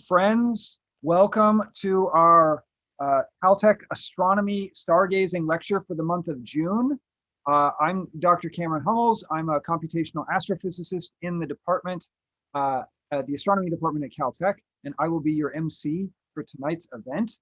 Friends, welcome to our Caltech Astronomy Stargazing lecture for the month of June. I'm Dr. Cameron Hummels. I'm a computational astrophysicist in the department, at the astronomy department at Caltech, and I will be your MC for tonight's event.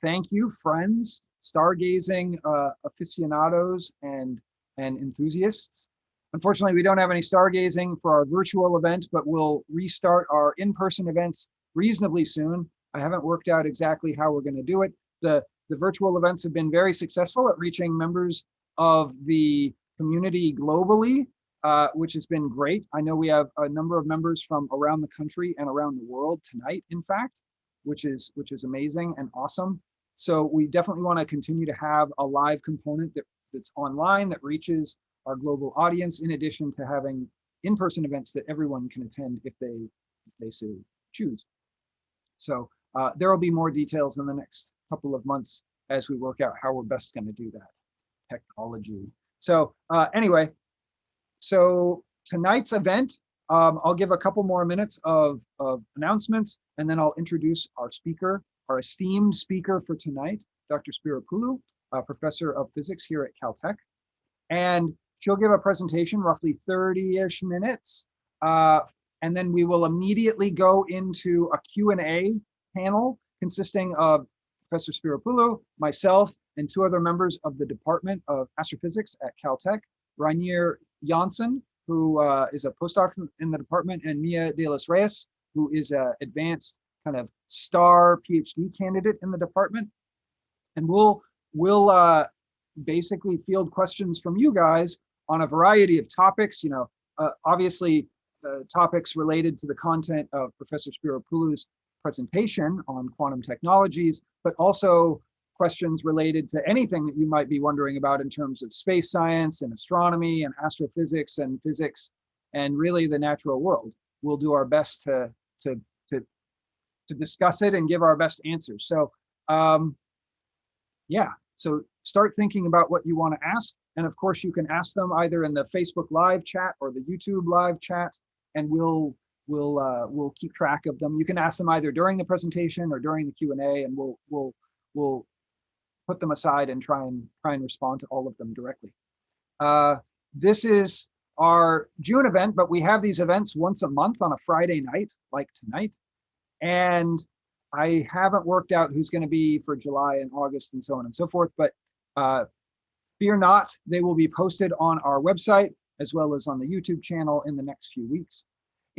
Thank you, friends, stargazing aficionados and enthusiasts. Unfortunately, we don't have any stargazing for our virtual event, but we'll restart our in-person events reasonably soon. I haven't worked out exactly how we're going to do it. The virtual events have been very successful at reaching members of the community globally, which has been great. I know we have a number of members from around the country and around the world tonight, in fact, which is amazing and awesome. So we definitely want to continue to have a live component that's online that reaches our global audience, in addition to having in-person events that everyone can attend if they so choose. So there will be more details in the next couple of months as we work out how we're best going to do that technology. So anyway, so tonight's event, I'll give a couple more minutes of announcements, and then I'll introduce our speaker, our esteemed speaker for tonight, Dr. Spiropulu, professor of physics here at Caltech. And she'll give a presentation, roughly 30-ish minutes. And then we will immediately go into a Q&A panel consisting of Professor Spiropulu, myself, and two other members of the Department of Astrophysics at Caltech, Rainier Janssen, who is a postdoc in the department, and Mia de los Reyes, who is an advanced kind of star PhD candidate in the department. And we'll basically field questions from you guys on a variety of topics, obviously topics related to the content of Professor Spiropulu's presentation on quantum technologies, but also questions related to anything that you might be wondering about in terms of space science and astronomy and astrophysics and physics and really the natural world. We'll do our best to discuss it and give our best answers. So yeah, so start thinking about what you want to ask. And of course, you can ask them either in the Facebook live chat or the YouTube live chat, and we'll keep track of them. You can ask them either during the presentation or during the Q&A, and we'll put them aside and try and respond to all of them directly. This is our June event, but we have these events once a month on a Friday night, like tonight. And I haven't worked out who's going to be for July and August and so on and so forth, but fear not, they will be posted on our website as well as on the YouTube channel in the next few weeks.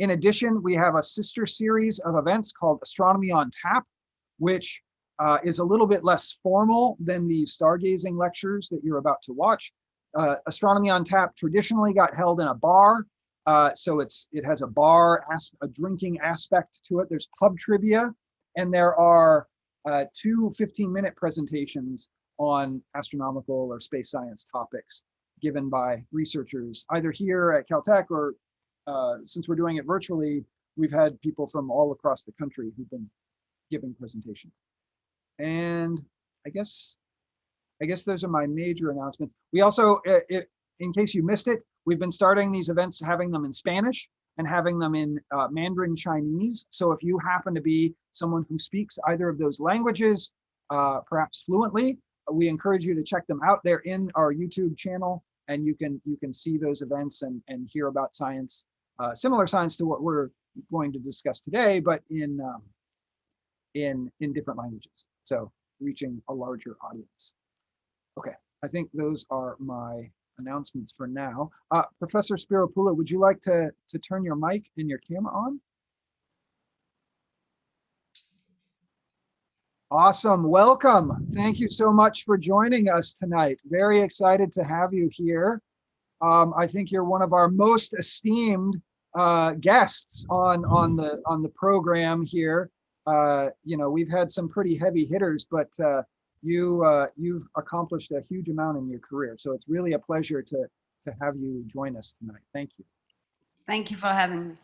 In addition, we have a sister series of events called Astronomy on Tap, which is a little bit less formal than the stargazing lectures that you're about to watch. Astronomy on Tap traditionally got held in a bar, so it has a drinking aspect to it. There's pub trivia, and there are two 15-minute presentations on astronomical or space science topics given by researchers, either here at Caltech or since we're doing it virtually, we've had people from all across the country who've been giving presentations. And I guess those are my major announcements. We also, in case you missed it, we've been starting these events, having them in Spanish and having them in Mandarin Chinese. So if you happen to be someone who speaks either of those languages, perhaps fluently, we encourage you to check them out. They're in our YouTube channel, and you can see those events and hear about science, similar science to what we're going to discuss today, but in different languages. So reaching a larger audience. Okay, I think those are my announcements for now. Professor Spiropulu, would you like to turn your mic and your camera on? Awesome, welcome. Thank you so much for joining us tonight. Very excited to have you here. I think you're one of our most esteemed guests on the program here. We've had some pretty heavy hitters, but you've accomplished a huge amount in your career. So it's really a pleasure to have you join us tonight. Thank you. Thank you for having me.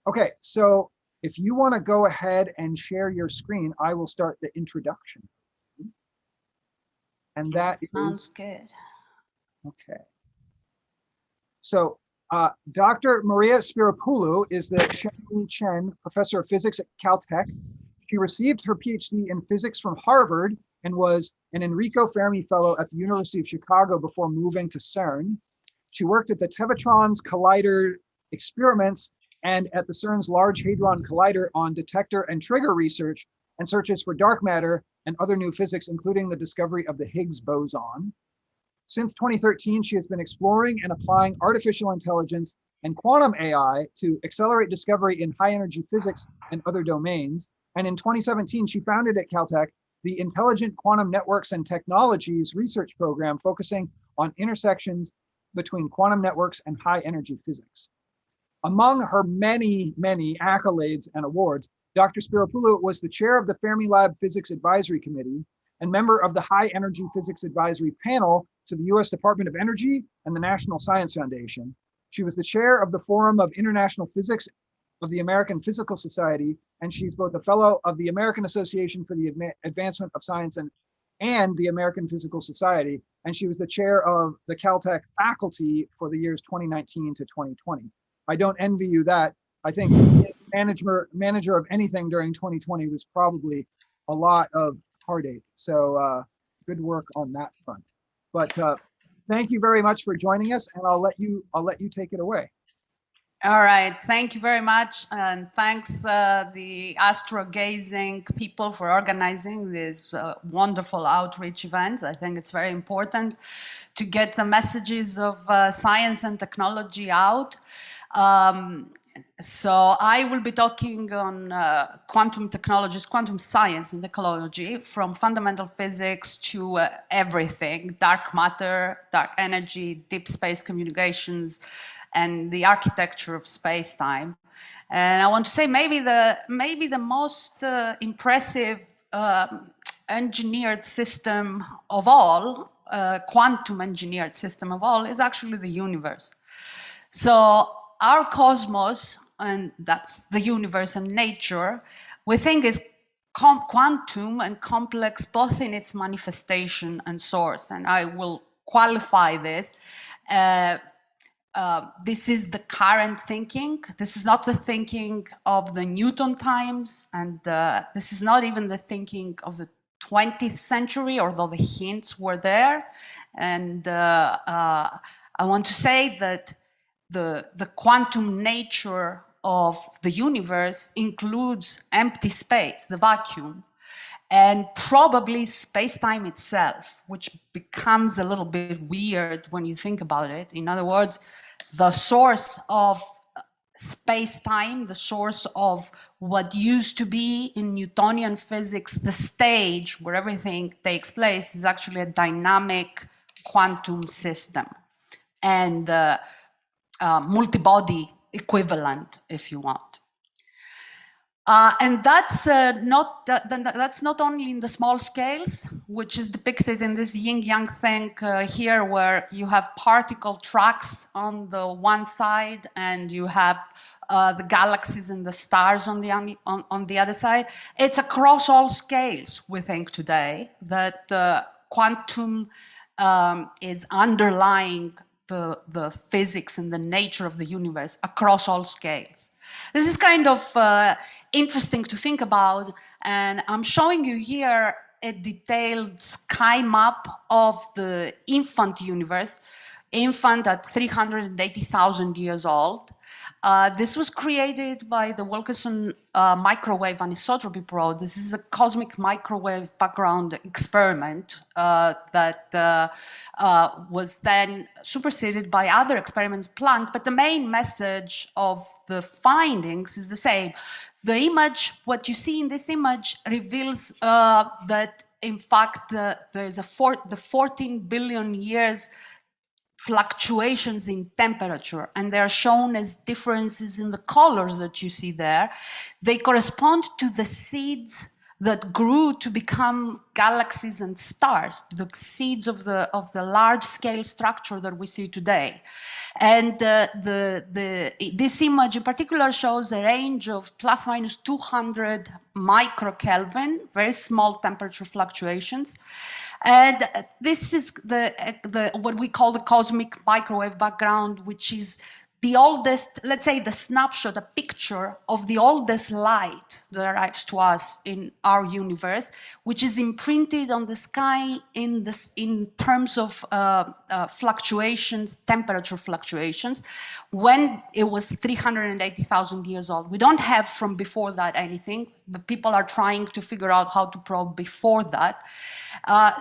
Okay, so if you want to go ahead and share your screen, I will start the introduction. And that sounds good. Okay. So Dr. Maria Spiropulu is the Shen Chen Professor of Physics at Caltech. She received her PhD in physics from Harvard and was an Enrico Fermi Fellow at the University of Chicago before moving to CERN. She worked at the Tevatron's Collider experiments and at the CERN's Large Hadron Collider on detector and trigger research and searches for dark matter and other new physics, including the discovery of the Higgs boson. Since 2013, she has been exploring and applying artificial intelligence and quantum AI to accelerate discovery in high energy physics and other domains. And in 2017, she founded at Caltech the Intelligent Quantum Networks and Technologies research program, focusing on intersections between quantum networks and high energy physics. Among her many, many accolades and awards, Dr. Spiropulu was the chair of the Fermilab Physics Advisory Committee and member of the High Energy Physics Advisory Panel to the US Department of Energy and the National Science Foundation. She was the chair of the Forum of International Physics of the American Physical Society, and she's both a fellow of the American Association for the Advancement of Science and the American Physical Society, and she was the chair of the Caltech faculty for the years 2019 to 2020. I don't envy you that. I think manager of anything during 2020 was probably a lot of heartache. So good work on that front. But thank you very much for joining us, and I'll let you take it away. All right, thank you very much, and thanks the astro-gazing people for organizing this wonderful outreach event. I think it's very important to get the messages of science and technology out. So I will be talking on quantum technologies, quantum science and technology, from fundamental physics to everything: dark matter, dark energy, deep space communications, and the architecture of space-time. And I want to say maybe the most impressive engineered system of all, quantum engineered system of all, is actually the universe. So our cosmos, and that's the universe and nature, we think is quantum and complex both in its manifestation and source. And I will qualify this. This is the current thinking. This is not the thinking of the Newton times, and this is not even the thinking of the 20th century, although the hints were there. And I want to say that the quantum nature of the universe includes empty space, the vacuum, and probably space-time itself, which becomes a little bit weird when you think about it. In other words, the source of space-time, the source of what used to be in Newtonian physics, the stage where everything takes place, is actually a dynamic quantum system and multi-body equivalent, if you want. And that's not only in the small scales, which is depicted in this yin-yang thing here, where you have particle tracks on the one side and you have the galaxies and the stars on the other side. It's across all scales, we think today, that quantum is underlying the physics and the nature of the universe across all scales. This is kind of interesting to think about, and I'm showing you here a detailed sky map of the infant universe, infant at 380,000 years old. This was created by the Wilkinson microwave anisotropy probe. This is a cosmic microwave background experiment that was then superseded by other experiments planned, but the main message of the findings is the same. The image, what you see in this image, reveals that in fact there is the 14 billion years fluctuations in temperature, and they are shown as differences in the colors that you see there. They correspond to the seeds that grew to become galaxies and stars, the seeds of the large-scale structure that we see today. And this image in particular shows a range of plus minus 200 microkelvin, very small temperature fluctuations. And this is what we call the cosmic microwave background, which is the oldest, let's say the snapshot, a picture of the oldest light that arrives to us in our universe, which is imprinted on the sky in terms of fluctuations, temperature fluctuations, when it was 380,000 years old. We don't have from before that anything. The people are trying to figure out how to probe before that.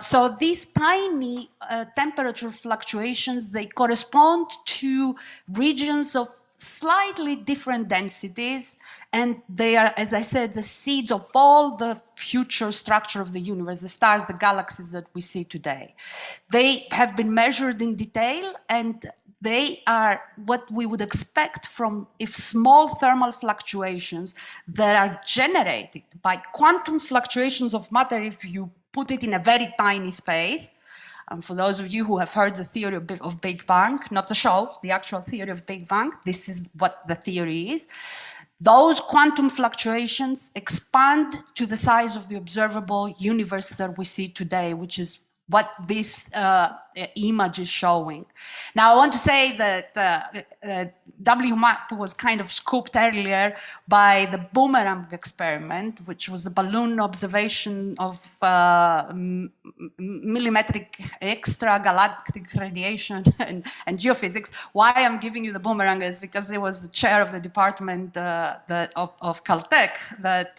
So these tiny temperature fluctuations, they correspond to regions of slightly different densities, and they are, as I said, the seeds of all the future structure of the universe, the stars, the galaxies that we see today. They have been measured in detail, and they are what we would expect from if small thermal fluctuations that are generated by quantum fluctuations of matter, if you put it in a very tiny space. And for those of you who have heard the theory of Big Bang, not the show, the actual theory of Big Bang, this is what the theory is. Those quantum fluctuations expand to the size of the observable universe that we see today, which is what this image is showing. Now, I want to say that WMAP was kind of scooped earlier by the boomerang experiment, which was the balloon observation of millimetric extragalactic radiation and geophysics. Why I'm giving you the boomerang is because it was the chair of the department of Caltech that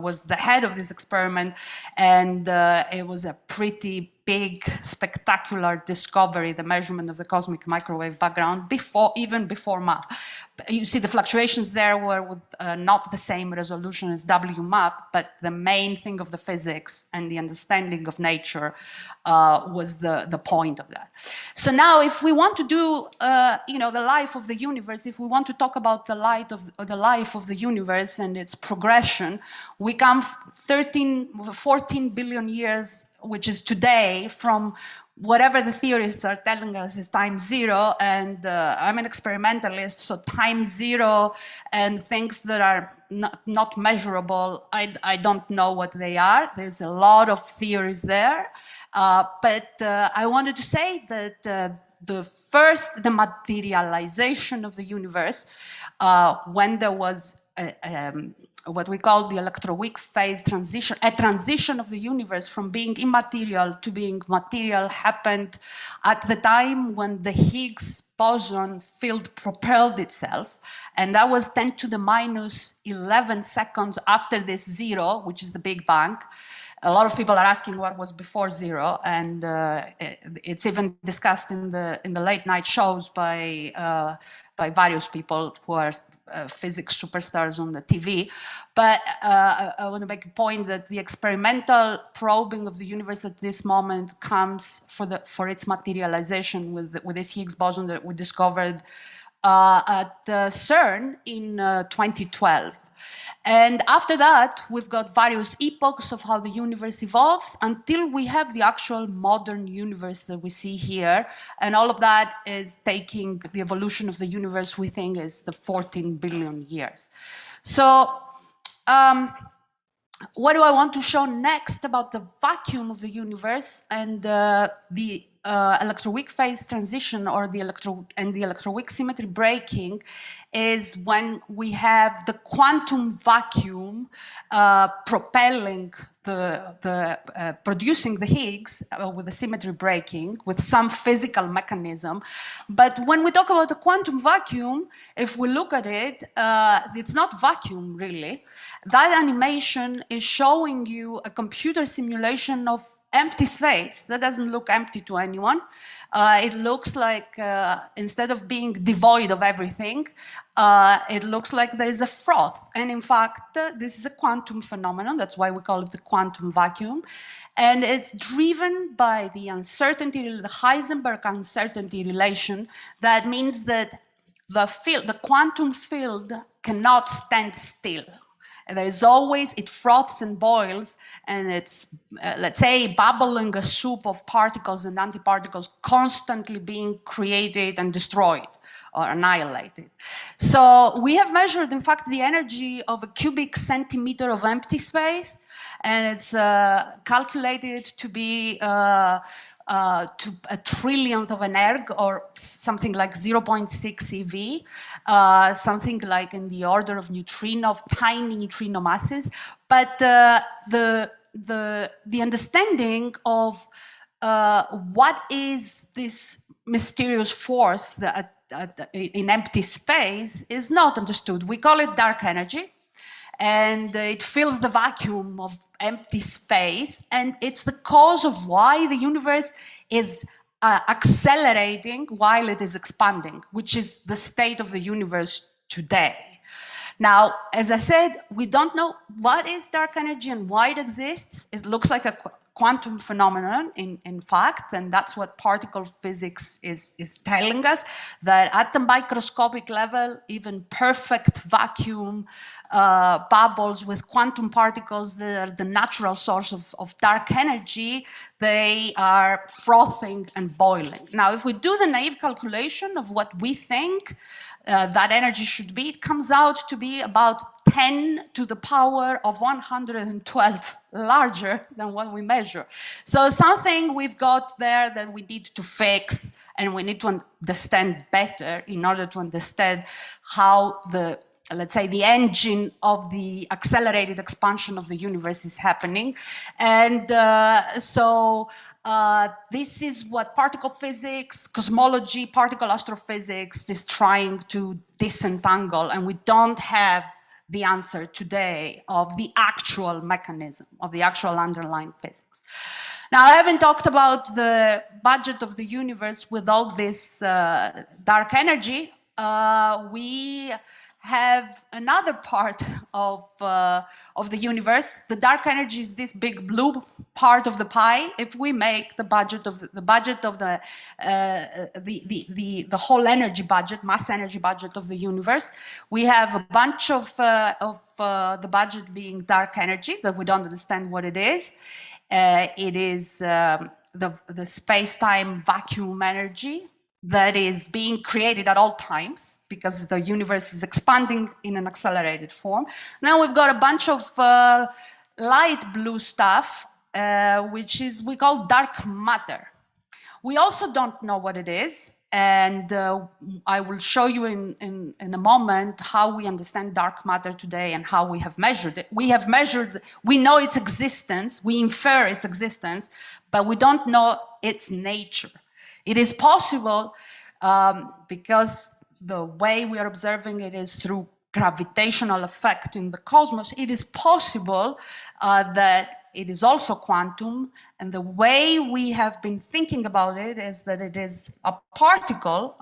was the head of this experiment, and it was a pretty big, spectacular discovery, the measurement of the cosmic microwave background, even before MAP. You see the fluctuations there were with not the same resolution as WMAP, but the main thing of the physics and the understanding of nature was the point of that. So now if we want to do the life of the universe, if we want to talk about the life of the universe and its progression, we come 14 billion years, which is today, from whatever the theorists are telling us is time zero, and I'm an experimentalist, so time zero and things that are not measurable, I don't know what they are. There's a lot of theories there, but I wanted to say that the materialization of the universe, when there was what we call the electroweak phase transition, a transition of the universe from being immaterial to being material, happened at the time when the Higgs boson field propelled itself, and that was 10 to the minus 11 seconds after this zero, which is the Big Bang. A lot of people are asking what was before zero, and it's even discussed in the late night shows by various people who are physics superstars on the TV. But I want to make a point that the experimental probing of the universe at this moment comes for its materialization with this Higgs boson that we discovered at CERN in 2012. And after that, we've got various epochs of how the universe evolves until we have the actual modern universe that we see here. And all of that is taking the evolution of the universe, we think, is the 14 billion years. So what do I want to show next about the vacuum of the universe and the electroweak phase transition, or the electroweak symmetry breaking, is when we have the quantum vacuum propelling producing the Higgs with the symmetry breaking with some physical mechanism. But when we talk about the quantum vacuum, if we look at it, it's not vacuum really. That animation is showing you a computer simulation of empty space. That doesn't look empty to anyone. It looks like, instead of being devoid of everything, it looks like there is a froth. And in fact, this is a quantum phenomenon. That's why we call it the quantum vacuum. And it's driven by the uncertainty, the Heisenberg uncertainty relation. That means that the quantum field cannot stand still. And there is always, it froths and boils, and it's, let's say, bubbling a soup of particles and antiparticles constantly being created and destroyed or annihilated. So we have measured, in fact, the energy of a cubic centimeter of empty space, and it's calculated to be to a trillionth of an erg, or something like 0.6 eV, something like in the order of tiny neutrino masses. But the understanding of what is this mysterious force that in empty space is not understood. We call it dark energy, and it fills the vacuum of empty space, and it's the cause of why the universe is accelerating while it is expanding, which is the state of the universe today. Now, as I said, we don't know what is dark energy and why it exists. It looks like a quantum phenomenon, in fact, and that's what particle physics is telling us, that at the microscopic level, even perfect vacuum bubbles with quantum particles that are the natural source of dark energy, they are frothing and boiling. Now, if we do the naive calculation of what we think that energy should be, it comes out to be about 10 to the power of 112 larger than what we measure. So something we've got there that we need to fix, and we need to understand better in order to understand how the, let's say, the engine of the accelerated expansion of the universe is happening. And this is what particle physics, cosmology, particle astrophysics is trying to disentangle, and we don't have the answer today of the actual mechanism, of the actual underlying physics. Now, I haven't talked about the budget of the universe with all this dark energy. We have another part of the universe. The dark energy is this big blue part of the pie. If we make the budget of the whole energy budget, mass energy budget of the universe, we have a bunch of the budget being dark energy that we don't understand what it is. It is the space-time vacuum energy that is being created at all times because the universe is expanding in an accelerated form. Now we've got a bunch of light blue stuff, which is we call dark matter. We also don't know what it is, and I will show you in a moment how we understand dark matter today and how we have measured it. We know its existence, we infer its existence, but we don't know its nature. It is possible because the way we are observing it is through gravitational effect in the cosmos. It is possible that it is also quantum, and the way we have been thinking about it is that it is a particle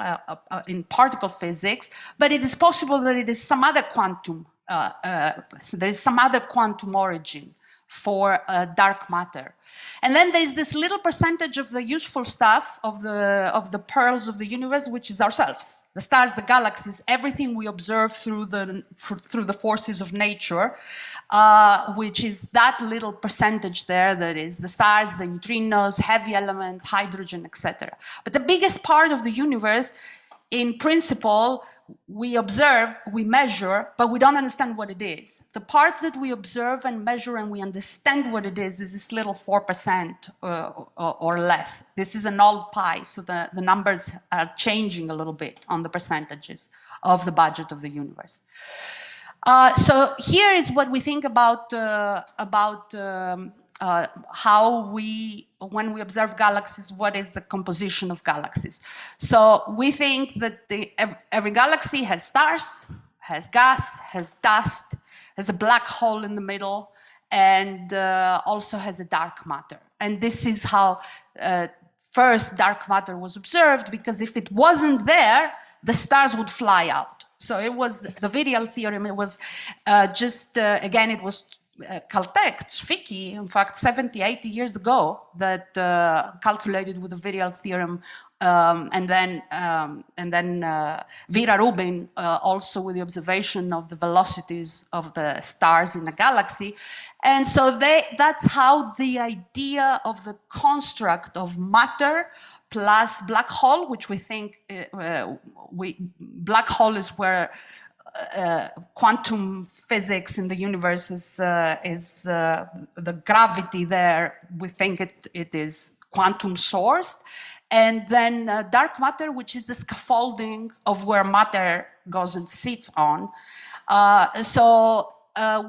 in particle physics, but it is possible that it is some other quantum, there is some other quantum origin for dark matter. And then there's this little percentage of the useful stuff, of the pearls of the universe, which is ourselves, the stars, the galaxies, everything we observe through the forces of nature, which is that little percentage there that is the stars, the neutrinos, heavy elements, hydrogen, etc. But the biggest part of the universe, in principle, we observe, we measure, but we don't understand what it is. The part that we observe and measure and we understand what it is this little 4% or less. This is an old pie, so the numbers are changing a little bit on the percentages of the budget of the universe. So here is what we think about how when we observe galaxies, what is the composition of galaxies. So we think that every galaxy has stars, has gas, has dust, has a black hole in the middle, and also has a dark matter. And this is how first dark matter was observed, because if it wasn't there, the stars would fly out. So it was the virial theorem. It was again, it was Caltech, Zwicky, in fact, 70, 80 years ago, that calculated with the virial theorem, and then Vera Rubin also with the observation of the velocities of the stars in the galaxy. And so that's how the idea of the construct of matter plus black hole, which we think black hole is where quantum physics in the universe is the gravity there. We think it is quantum sourced, and then dark matter, which is the scaffolding of where matter goes and sits on. So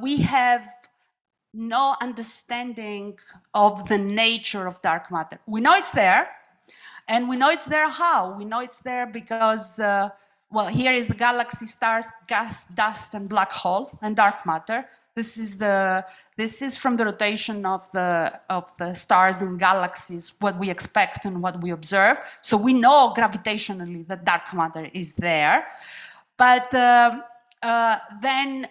we have no understanding of the nature of dark matter. We know it's there, and we know it's there how? We know it's there because, well, here is the galaxy, stars, gas, dust, and black hole, and dark matter. This is from the rotation of the stars and galaxies, what we expect and what we observe. So we know gravitationally that dark matter is there, but then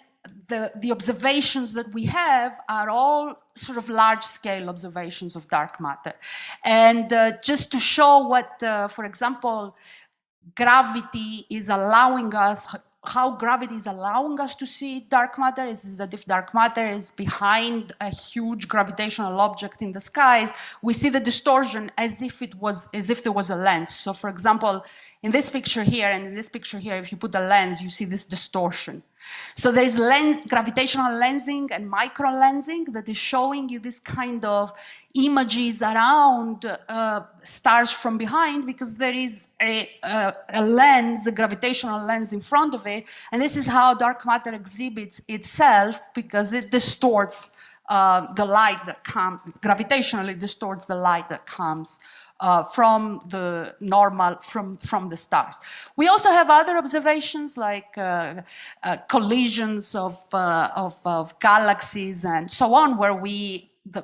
the observations that we have are all sort of large-scale observations of dark matter. And just to show what, for example, gravity is allowing us, how gravity is allowing us to see dark matter is that if dark matter is behind a huge gravitational object in the skies, we see the distortion as if there was a lens. So for example, in this picture here and in this picture here, if you put a lens, you see this distortion. So there's gravitational lensing and micro lensing that is showing you this kind of images around stars from behind, because there is a lens, a gravitational lens in front of it, and this is how dark matter exhibits itself, because it distorts the light that comes, gravitationally distorts the light that comes from the normal, from the stars. We also have other observations like collisions of galaxies and so on, where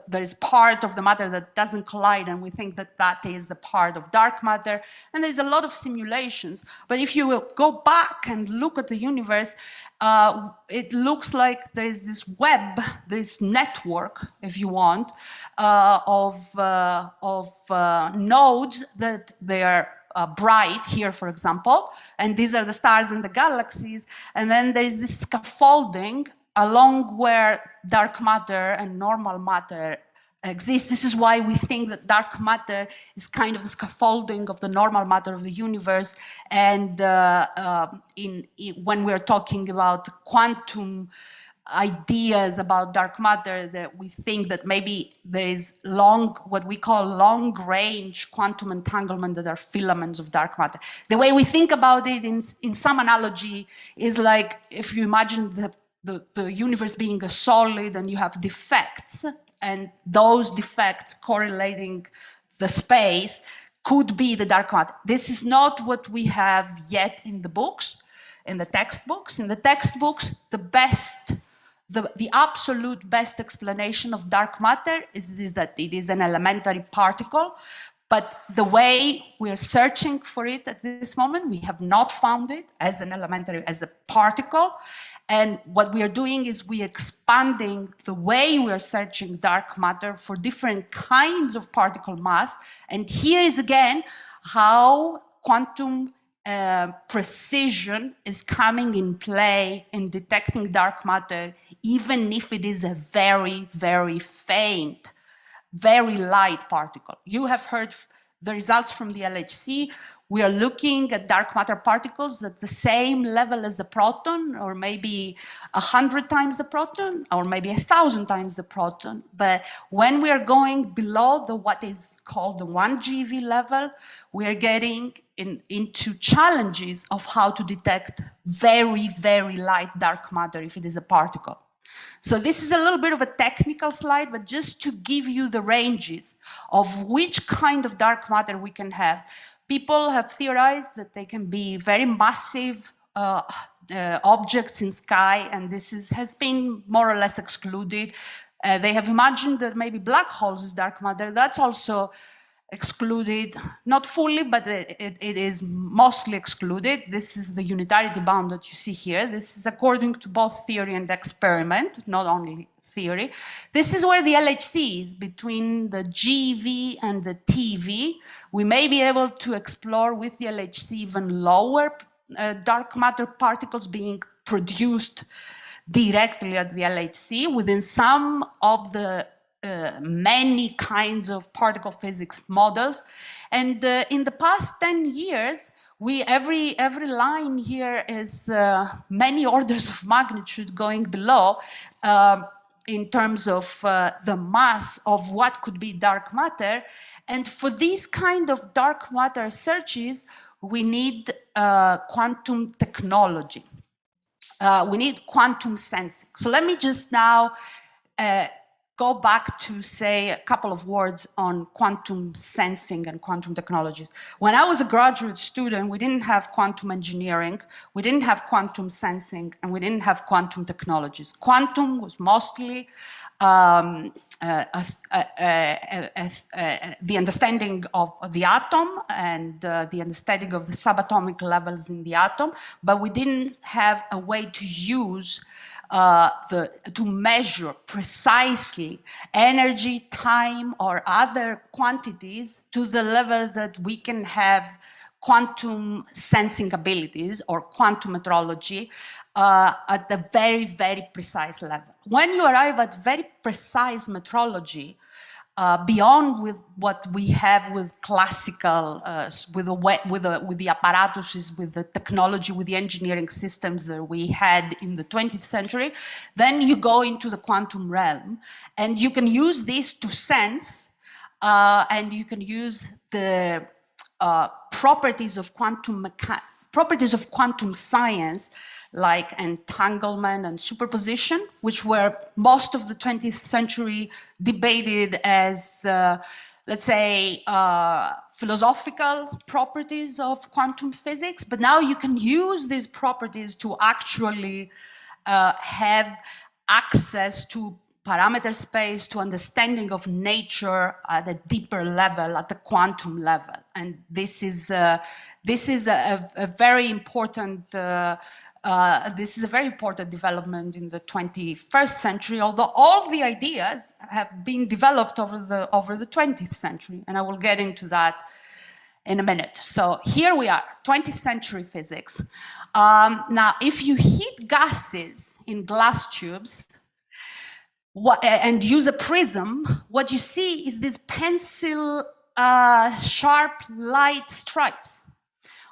there is part of the matter that doesn't collide, and we think that that is the part of dark matter. And there's a lot of simulations. But if you will go back and look at the universe, it looks like there is this web, this network, if you want, of nodes that they are bright here, for example, and these are the stars and the galaxies. And then there is this scaffolding along where dark matter and normal matter exist. This is why we think that dark matter is kind of the scaffolding of the normal matter of the universe. And when we're talking about quantum ideas about dark matter, that we think that maybe there is what we call long-range quantum entanglement, that are filaments of dark matter. The way we think about it in some analogy is like if you imagine the universe being a solid and you have defects, and those defects correlating the space could be the dark matter. This is not what we have yet in the books, in the textbooks. In the textbooks, the absolute best explanation of dark matter is that it is an elementary particle. But the way we're searching for it at this moment, we have not found it as a particle. And what we are doing is we're expanding the way we're searching dark matter for different kinds of particle mass. And here is again how quantum precision is coming in play in detecting dark matter, even if it is a very, very faint, very light particle. You have heard the results from the LHC. We are looking at dark matter particles at the same level as the proton, or maybe 100 times the proton, or maybe 1,000 times the proton. But when we are going below what is called the 1 GeV level, we are getting into challenges of how to detect very, very light dark matter if it is a particle. So this is a little bit of a technical slide, but just to give you the ranges of which kind of dark matter we can have. People have theorized that they can be very massive objects in sky, and this has been more or less excluded. They have imagined that maybe black holes is dark matter. That's also excluded, not fully, but it is mostly excluded. This is the unitarity bound that you see here. This is according to both theory and experiment, not only theory. This is where the LHC is, between the GeV and the TeV. We may be able to explore with the LHC even lower dark matter particles being produced directly at the LHC within some of the many kinds of particle physics models. And in the past 10 years, every line here is many orders of magnitude going below. in terms of the mass of what could be dark matter. And for these kind of dark matter searches, we need quantum technology. We need quantum sensing. So let me just now go back to say a couple of words on quantum sensing and quantum technologies. When I was a graduate student, we didn't have quantum engineering, we didn't have quantum sensing, and we didn't have quantum technologies. Quantum was mostly the understanding of the atom and the understanding of the subatomic levels in the atom, but we didn't have a way to use to measure precisely energy, time, or other quantities to the level that we can have quantum sensing abilities or quantum metrology at a very, very precise level. When you arrive at very precise metrology, beyond with what we have with classical, with the apparatuses, with the technology, with the engineering systems that we had in the 20th century, then you go into the quantum realm, and you can use this to sense, and you can use the properties of quantum science, like entanglement and superposition, which were most of the 20th century debated as, let's say, philosophical properties of quantum physics. But now you can use these properties to actually have access to parameter space, to understanding of nature at a deeper level, at the quantum level. And this is a very important development in the 21st century, although all the ideas have been developed over the 20th century, and I will get into that in a minute. So here we are, 20th century physics. Now, if you heat gases in glass tubes and use a prism, what you see is these pencil sharp light stripes.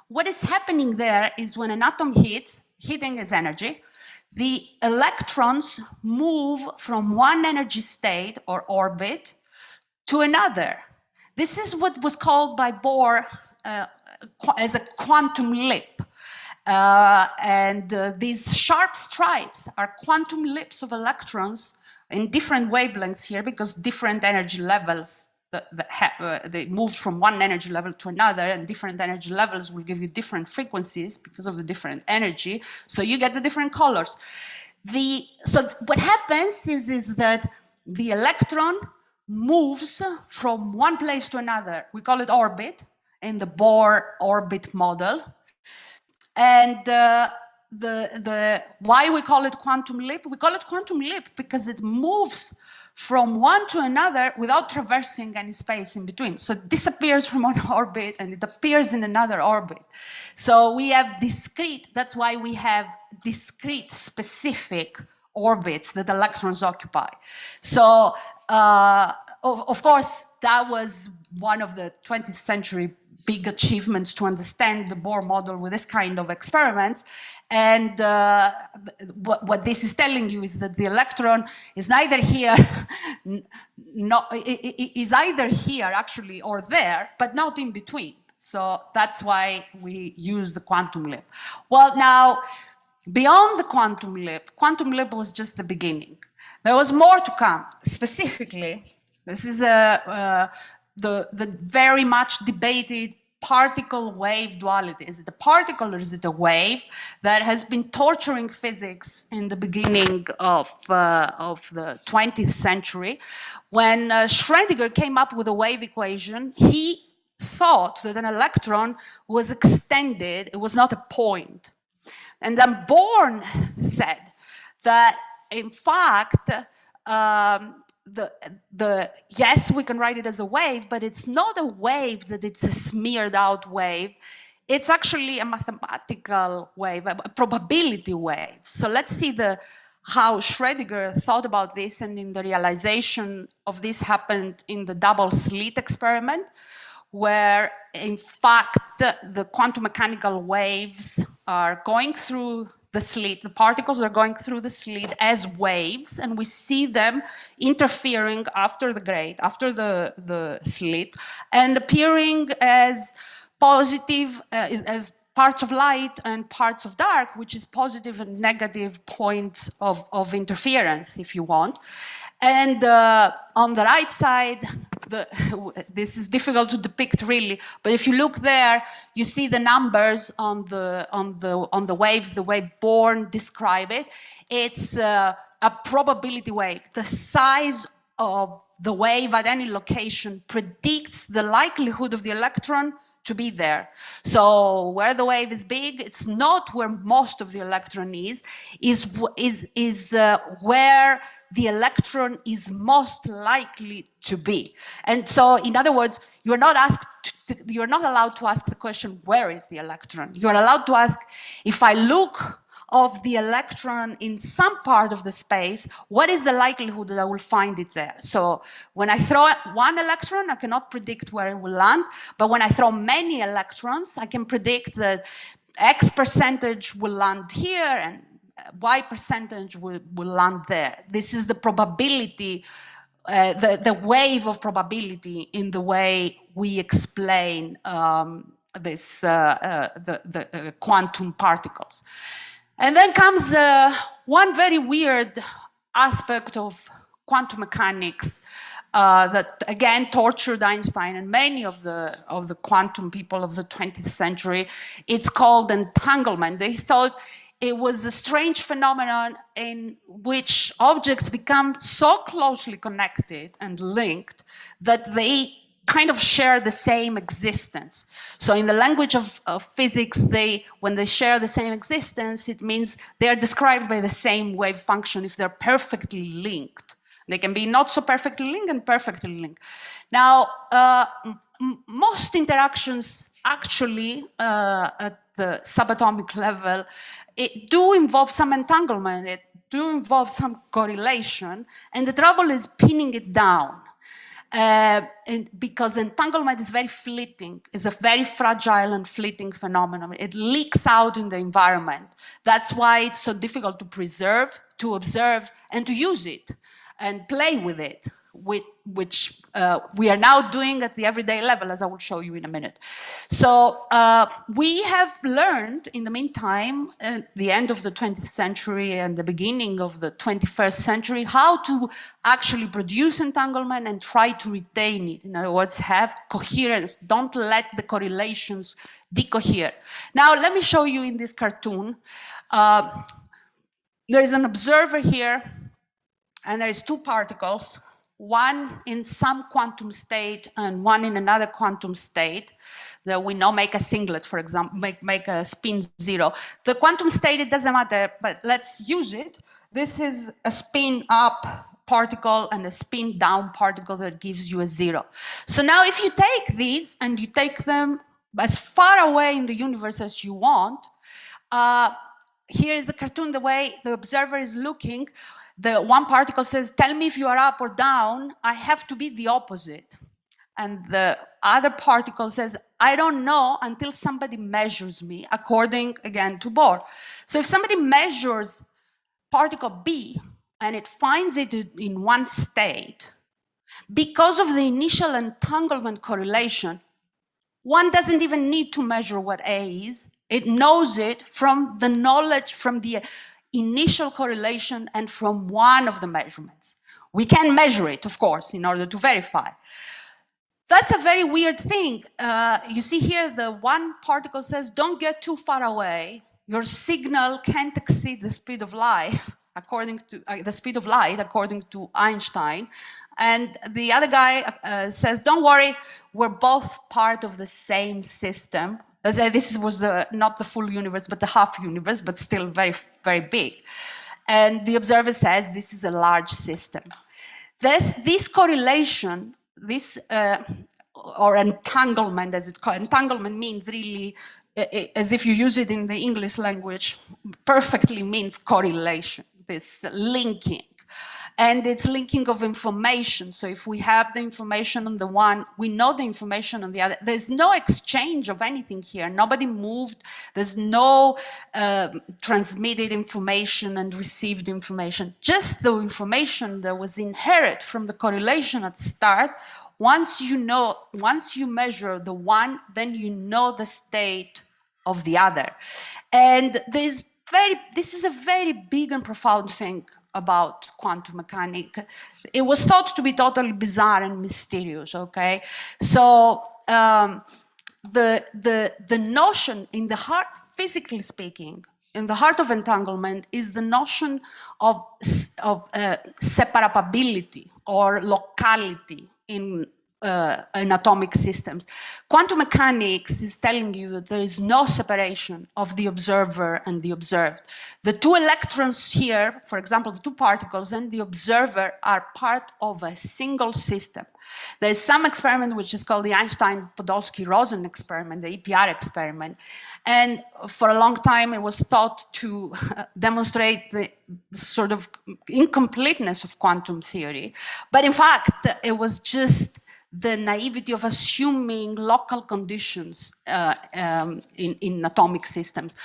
What is happening there is when an atom heats, heating is energy, the electrons move from one energy state or orbit to another. This is what was called by Bohr as a quantum leap. These sharp stripes are quantum leaps of electrons in different wavelengths here, because different energy levels, they move from one energy level to another, and different energy levels will give you different frequencies because of the different energy, so you get the different colors. So what happens is that the electron moves from one place to another. We call it orbit in the Bohr orbit model. And why we call it quantum leap? We call it quantum leap because it moves from one to another without traversing any space in between. So it disappears from one orbit and it appears in another orbit. So we have discrete, that's why we have discrete specific orbits that electrons occupy. So of course, that was one of the 20th century big achievements to understand the Bohr model with this kind of experiments. And what this is telling you is that the electron is neither here, is either here actually or there, but not in between. So that's why we use the quantum leap. Well, now, beyond the quantum leap was just the beginning. There was more to come. Specifically, this is the very much debated particle-wave duality. Is it a particle or is it a wave? That has been torturing physics in the beginning of the 20th century. When Schrödinger came up with a wave equation, he thought that an electron was extended, it was not a point. And then Bohr said that, in fact, yes, we can write it as a wave, but it's not a wave that it's a smeared out wave. It's actually a mathematical wave, a probability wave. So let's see how Schrödinger thought about this, and in the realization of this happened in the double slit experiment, where in fact the quantum mechanical waves are going through the slit. The particles are going through the slit as waves, and we see them interfering after the grate, after the slit, and appearing as positive, as parts of light and parts of dark, which is positive and negative points of interference, if you want. And on the right side, this is difficult to depict really, but if you look there, you see the numbers on the waves, the way Born describe it. It's a probability wave. The size of the wave at any location predicts the likelihood of the electron to be there. So where the wave is big, it's not where most of the electron is where the electron is most likely to be. And so, in other words, you're not allowed to ask the question, where is the electron? You're allowed to ask, if I look of the electron in some part of the space, what is the likelihood that I will find it there? So when I throw one electron, I cannot predict where it will land, but when I throw many electrons, I can predict that X percentage will land here and Y percentage will land there. This is the probability, the wave of probability in the way we explain the quantum particles. And then comes one very weird aspect of quantum mechanics that again tortured Einstein and many of the quantum people of the 20th century. It's called entanglement. They thought it was a strange phenomenon in which objects become so closely connected and linked that they kind of share the same existence. So in the language of physics, when they share the same existence, it means they are described by the same wave function if they're perfectly linked. They can be not so perfectly linked and perfectly linked. Now, most interactions actually at the subatomic level, it do involve some entanglement, it do involve some correlation, and the trouble is pinning it down. Because entanglement is very fleeting, is a very fragile and fleeting phenomenon. It leaks out in the environment. That's why it's so difficult to preserve, to observe, and to use it and play with it, which we are now doing at the everyday level, as I will show you in a minute. So we have learned in the meantime, at the end of the 20th century and the beginning of the 21st century, how to actually produce entanglement and try to retain it. In other words, have coherence. Don't let the correlations decohere. Now, let me show you in this cartoon. There is an observer here, and there is two particles, one in some quantum state and one in another quantum state that we know make a singlet, for example, make a spin 0. The quantum state, it doesn't matter, but let's use it. This is a spin up particle and a spin down particle that gives you a 0. So now if you take these and you take them as far away in the universe as you want, here is the cartoon, the way the observer is looking. The one particle says, tell me if you are up or down, I have to be the opposite. And the other particle says, I don't know until somebody measures me, according, again, to Bohr. So if somebody measures particle B and it finds it in one state, because of the initial entanglement correlation, one doesn't even need to measure what A is. It knows it from the knowledge, from the initial correlation and from one of the measurements. We can measure it, of course, in order to verify. That's a very weird thing. You see here, the one particle says, don't get too far away. Your signal can't exceed the speed of light, according to according to Einstein. And the other guy says, don't worry, we're both part of the same system. This was not the full universe, but the half universe, but still very, very big. And the observer says this is a large system. This correlation, or entanglement, as it's called, entanglement means really, as if you use it in the English language, perfectly means correlation, this linking. and it's linking of information. So if we have the information on the one, we know the information on the other. There's no exchange of anything here. Nobody moved. There's no transmitted information and received information. Just the information that was inherent from the correlation at start. Once you measure the one, then you know the state of the other. And this is a very big and profound thing about quantum mechanics. It was thought to be totally bizarre and mysterious, okay? So the notion in the heart, physically speaking, in the heart of entanglement is the notion of separability or locality in atomic systems. Quantum mechanics is telling you that there is no separation of the observer and the observed. The two electrons here, for example, the two particles and the observer are part of a single system. There is some experiment which is called the Einstein-Podolsky-Rosen experiment, the EPR experiment. And for a long time, it was thought to demonstrate the sort of incompleteness of quantum theory. But in fact, it was just the naivety of assuming local conditions in atomic systems.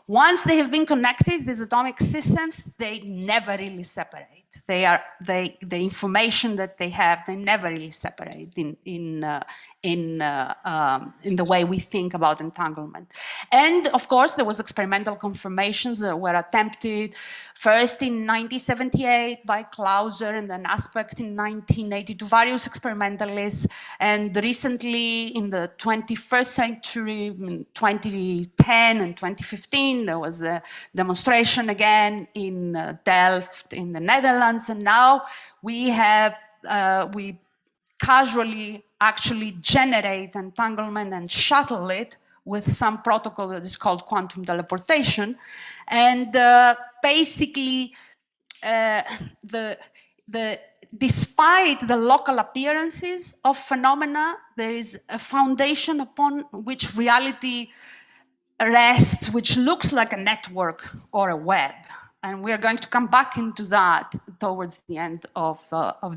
Once they have been connected, these atomic systems, they never really separate. The information that they have, they never really separate in the way we think about entanglement. And of course, there was experimental confirmations that were attempted first in 1978 by Clauser and then Aspect in 1982, various experimentalists. And recently in the 21st century, in 2010 and 2015, there was a demonstration again in Delft in the Netherlands, and now we have we casually actually generate entanglement and shuttle it with some protocol that is called quantum teleportation, and basically despite the local appearances of phenomena, there is a foundation upon which reality rests, which looks like a network or a web. And we're going to come back into that towards the end of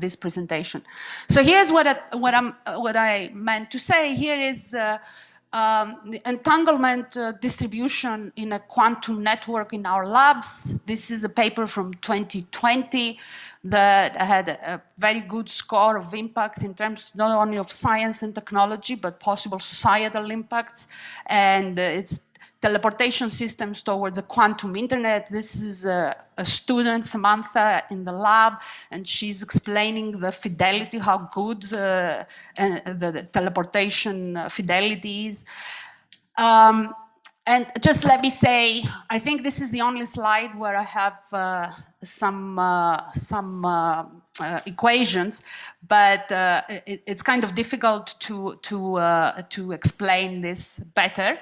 this presentation. So here's what I meant to say. Here is the entanglement distribution in a quantum network in our labs. This is a paper from 2020 that had a very good score of impact in terms not only of science and technology, but possible societal impacts. And it's teleportation systems towards a quantum internet. This is a student, Samantha, in the lab, and she's explaining the fidelity, how good the teleportation fidelity is. And just let me say, I think this is the only slide where I have some equations, but it's kind of difficult to explain this better,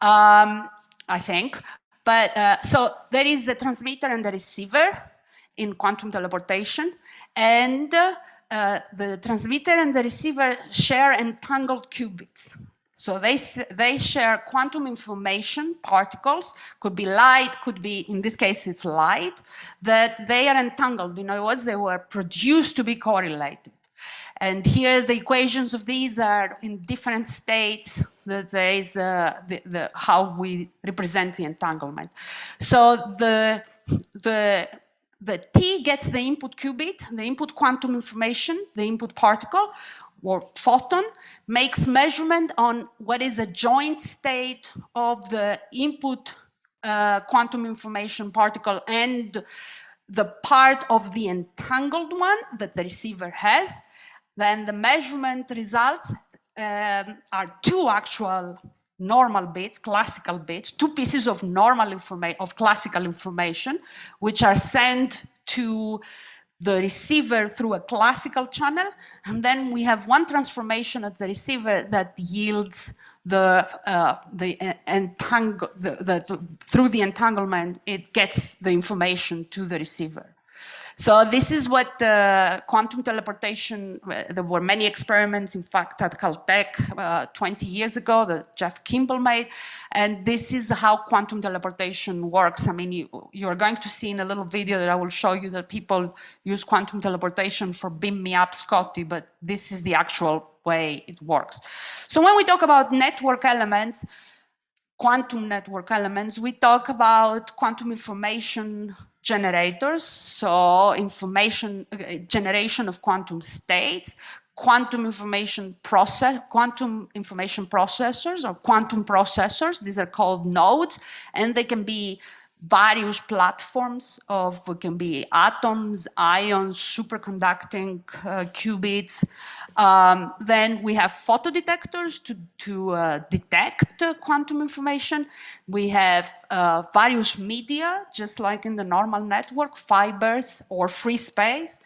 I think. But so there is a transmitter and a receiver in quantum teleportation, and the transmitter and the receiver share entangled qubits. So they share quantum information, particles, could be light, could be, in this case, it's light, that they are entangled. In other words, they were produced to be correlated. And here the equations of these are in different states. That there is how we represent the entanglement. So the T gets the input qubit, the input quantum information, the input particle, or photon, makes measurement on what is a joint state of the input quantum information particle and the part of the entangled one that the receiver has. Then the measurement results are two actual normal bits, classical bits, two pieces of classical information, which are sent to the receiver through a classical channel, and then we have one transformation at the receiver that yields through the entanglement, it gets the information to the receiver. So this is what quantum teleportation, there were many experiments, in fact, at Caltech 20 years ago that Jeff Kimball made. And this is how quantum teleportation works. I mean, you're going to see in a little video that I will show you that people use quantum teleportation for beam me up Scotty, but this is the actual way it works. So when we talk about network elements, quantum network elements, we talk about quantum information generators, so information generation of quantum states, quantum information processors or quantum processors. These are called nodes, and they can be various platforms of, it can be atoms, ions, superconducting qubits. Then we have photodetectors to detect quantum information. We have various media, just like in the normal network, fibers or free space,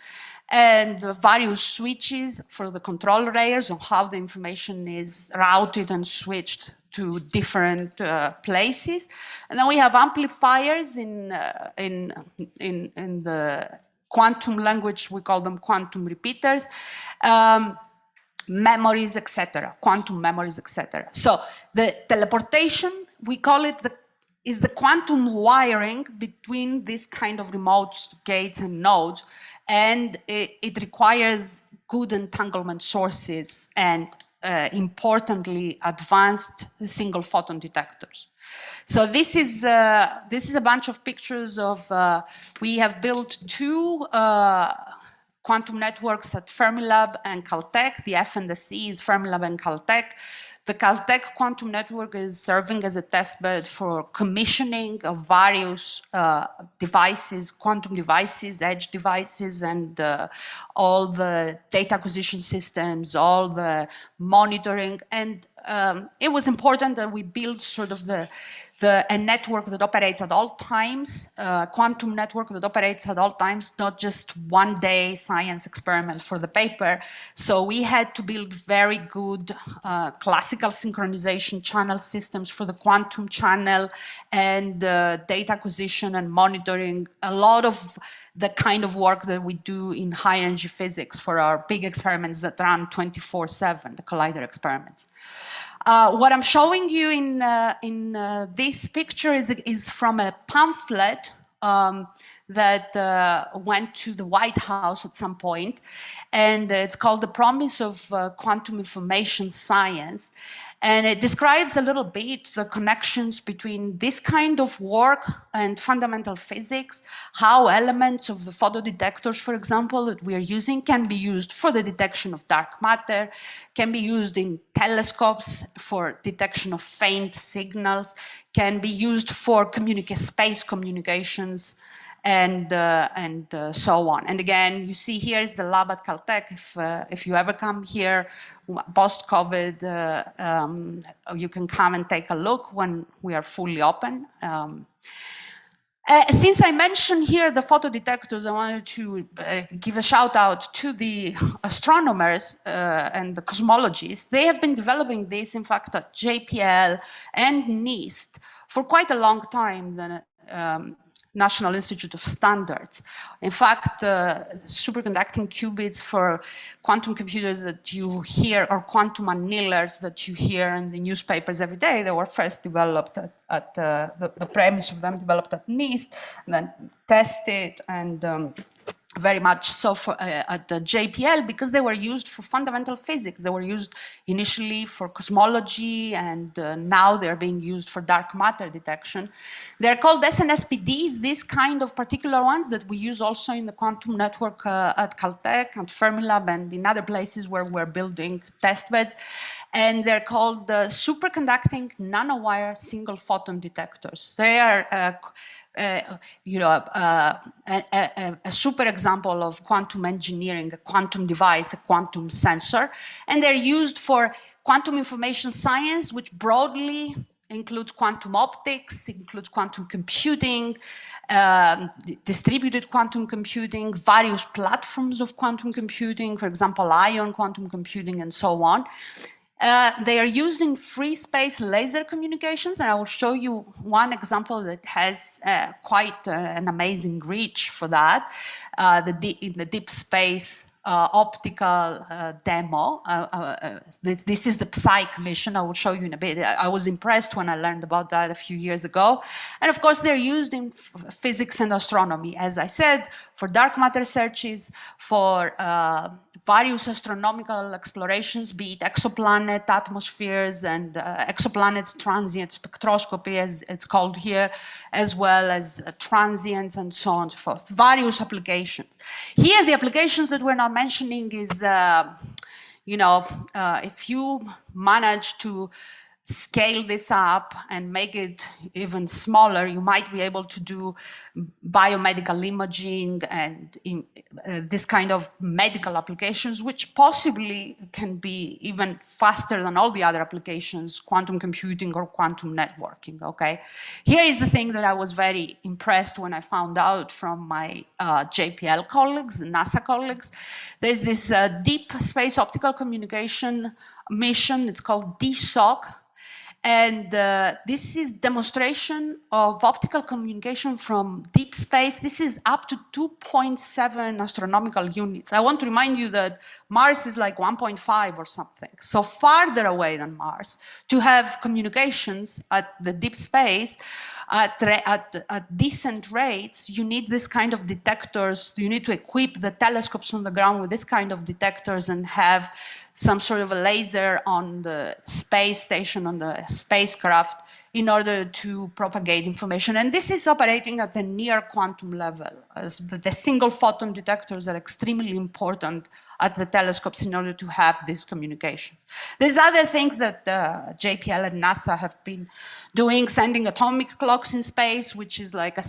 and various switches for the control layers on how the information is routed and switched to different places. And then we have amplifiers in the quantum language, we call them quantum repeaters, memories, etc., quantum memories, etc. So the teleportation, we call it is the quantum wiring between this kind of remote gates and nodes, and it requires good entanglement sources and importantly, advanced single photon detectors. So this is a bunch of pictures of, we have built two quantum networks at Fermilab and Caltech. The F and the C is Fermilab and Caltech. The Caltech quantum network is serving as a testbed for commissioning of various devices, quantum devices, edge devices, and all the data acquisition systems, all the monitoring. And it was important that we build sort of a network that operates at all times, quantum network that operates at all times, not just one day science experiment for the paper. So we had to build very good classical synchronization channel systems for the quantum channel and data acquisition and monitoring, a lot of the kind of work that we do in high energy physics for our big experiments that run 24/7, the collider experiments. What I'm showing you in this picture is from a pamphlet that went to the White House at some point, and it's called The Promise of Quantum Information Science. And it describes a little bit the connections between this kind of work and fundamental physics, how elements of the photodetectors, for example, that we are using can be used for the detection of dark matter, can be used in telescopes for detection of faint signals, can be used for space communications, and so on. And again, you see here is the lab at Caltech. If you ever come here post-COVID, you can come and take a look when we are fully open. Since I mentioned here the photodetectors, I wanted to give a shout out to the astronomers and the cosmologists. They have been developing this, in fact, at JPL and NIST for quite a long time. National Institute of Standards. In fact, superconducting qubits for quantum computers that you hear, or quantum annealers that you hear in the newspapers every day, they were first developed at the premise of them developed at NIST, and then tested, and very much so at the JPL, because they were used for fundamental physics. They were used initially for cosmology, and now they're being used for dark matter detection. They're called SNSPDs, these kind of particular ones that we use also in the quantum network at Caltech and Fermilab and in other places where we're building test beds. And they're called superconducting nanowire single photon detectors. They are a super example of quantum engineering, a quantum device, a quantum sensor. And they're used for quantum information science, which broadly includes quantum optics, includes quantum computing, distributed quantum computing, various platforms of quantum computing, for example, ion quantum computing, and so on. They are used in free space laser communications, and I will show you one example that has quite an amazing reach for that, in the deep space optical demo. This is the Psyche mission. I will show you in a bit. I was impressed when I learned about that a few years ago. And of course, they're used in physics and astronomy, as I said, for dark matter searches, for various astronomical explorations, be it exoplanet atmospheres and exoplanet transient spectroscopy, as it's called here, as well as transients and so on and so forth, various applications. Here, the applications that we're not mentioning is, if you manage to scale this up and make it even smaller, you might be able to do biomedical imaging and this kind of medical applications, which possibly can be even faster than all the other applications, quantum computing or quantum networking, okay? Here is the thing that I was very impressed when I found out from my JPL colleagues, the NASA colleagues. There's this deep space optical communication mission, it's called DSOC. And this is demonstration of optical communication from deep space. This is up to 2.7 astronomical units. I want to remind you that Mars is like 1.5 or something. So farther away than Mars, to have communications at the deep space at decent rates, you need this kind of detectors. You need to equip the telescopes on the ground with this kind of detectors and have some sort of a laser on the space station, on the spacecraft, in order to propagate information. And this is operating at the near quantum level. As the single photon detectors are extremely important at the telescopes in order to have these communications. There's other things that JPL and NASA have been doing, sending atomic clocks in space, which is like a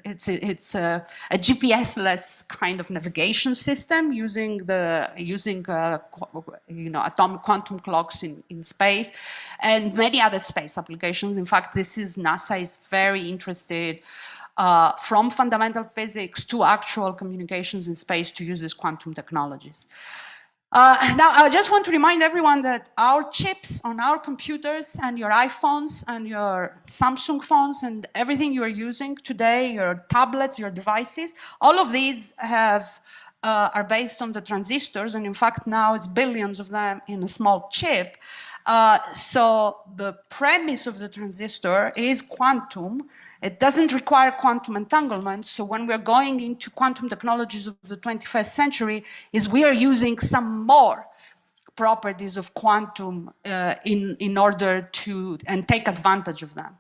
it's a GPS-less kind of navigation system using atomic quantum clocks in space, and many other space applications. In fact, NASA is very interested from fundamental physics to actual communications in space to use these quantum technologies. Now, I just want to remind everyone that our chips on our computers and your iPhones and your Samsung phones and everything you are using today, your tablets, your devices, all of these are based on the transistors, and in fact now it's billions of them in a small chip. So the premise of the transistor is quantum. It doesn't require quantum entanglement. So when we're going into quantum technologies of the 21st century, we are using some more properties of quantum in order to take advantage of them.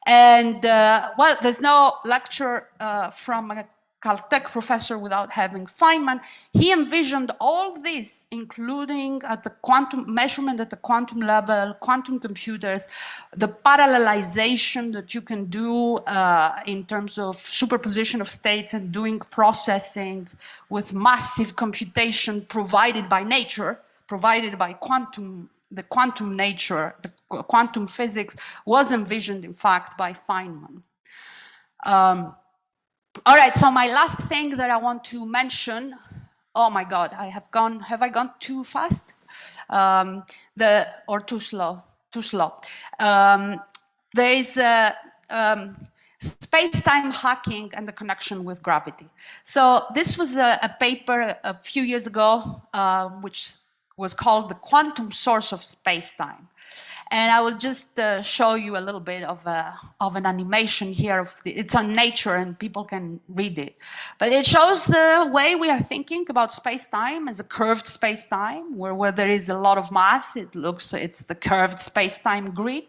And well, there's no lecture from a Caltech professor without having Feynman. He envisioned all this, including at the quantum measurement at the quantum level, quantum computers, the parallelization that you can do in terms of superposition of states and doing processing with massive computation provided by nature, provided by the quantum nature, the quantum physics was envisioned, in fact, by Feynman. All right, so my last thing that I want to mention, oh my God, have I gone too fast? Or too slow? Too slow. There is space-time hacking and the connection with gravity. So this was a paper a few years ago, which was called The Quantum Source of Space-Time. And I will just show you a little bit of an animation here. It's on Nature and people can read it. But it shows the way we are thinking about space-time as a curved space-time, where there is a lot of mass. It's the curved space-time grid.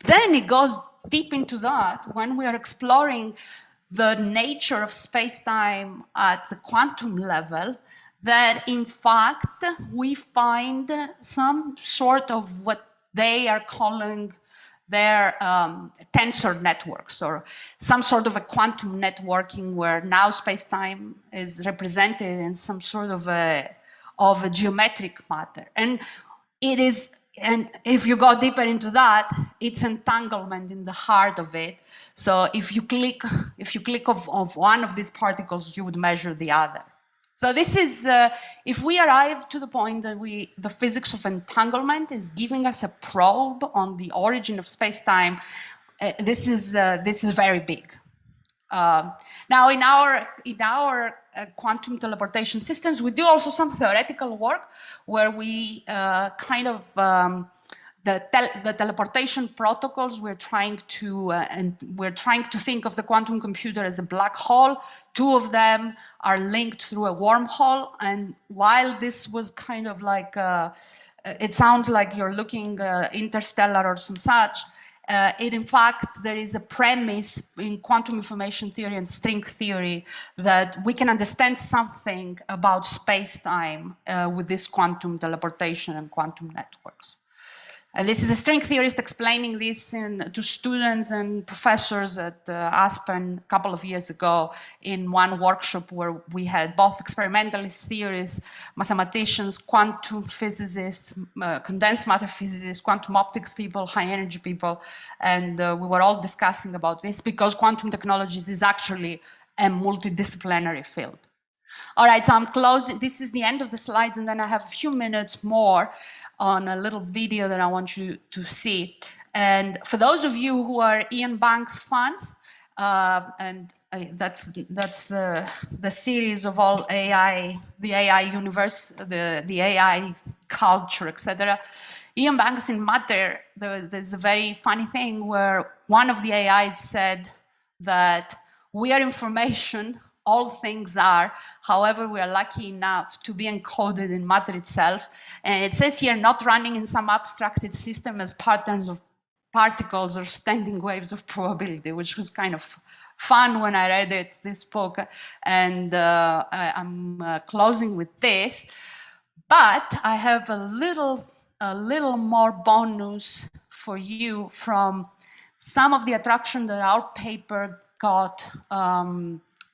Then it goes deep into that when we are exploring the nature of space-time at the quantum level, that in fact we find some sort of what they are calling their tensor networks, or some sort of a quantum networking where now space-time is represented in some sort of a geometric matter. And it is, and if you go deeper into that, it's entanglement in the heart of it. So if you click of one of these particles, you would measure the other. So this is, if we arrive to the point that the physics of entanglement is giving us a probe on the origin of space-time, this is very big. Now, in our quantum teleportation systems, we do also some theoretical work where we kind of the teleportation protocols. We're trying to think of the quantum computer as a black hole. Two of them are linked through a wormhole, and while this was kind of like it sounds like you're looking interstellar or some such. In fact, there is a premise in quantum information theory and string theory that we can understand something about space-time with this quantum teleportation and quantum networks. And this is a string theorist explaining this to students and professors at Aspen a couple of years ago in one workshop where we had both experimentalist theorists, mathematicians, quantum physicists, condensed matter physicists, quantum optics people, high energy people, and we were all discussing about this because quantum technologies is actually a multidisciplinary field. All right, so I'm closing. This is the end of the slides, and then I have a few minutes more on a little video that I want you to see. And for those of you who are Ian Banks fans, that's the series of all AI, the AI universe, the AI culture, etc. Ian Banks in Matter, there's a very funny thing where one of the AIs said that we are information. All things are, however, we are lucky enough to be encoded in matter itself. And it says here, not running in some abstracted system as patterns of particles or standing waves of probability, which was kind of fun when I read it, this book. And I'm closing with this. But I have a little more bonus for you from some of the attraction that our paper got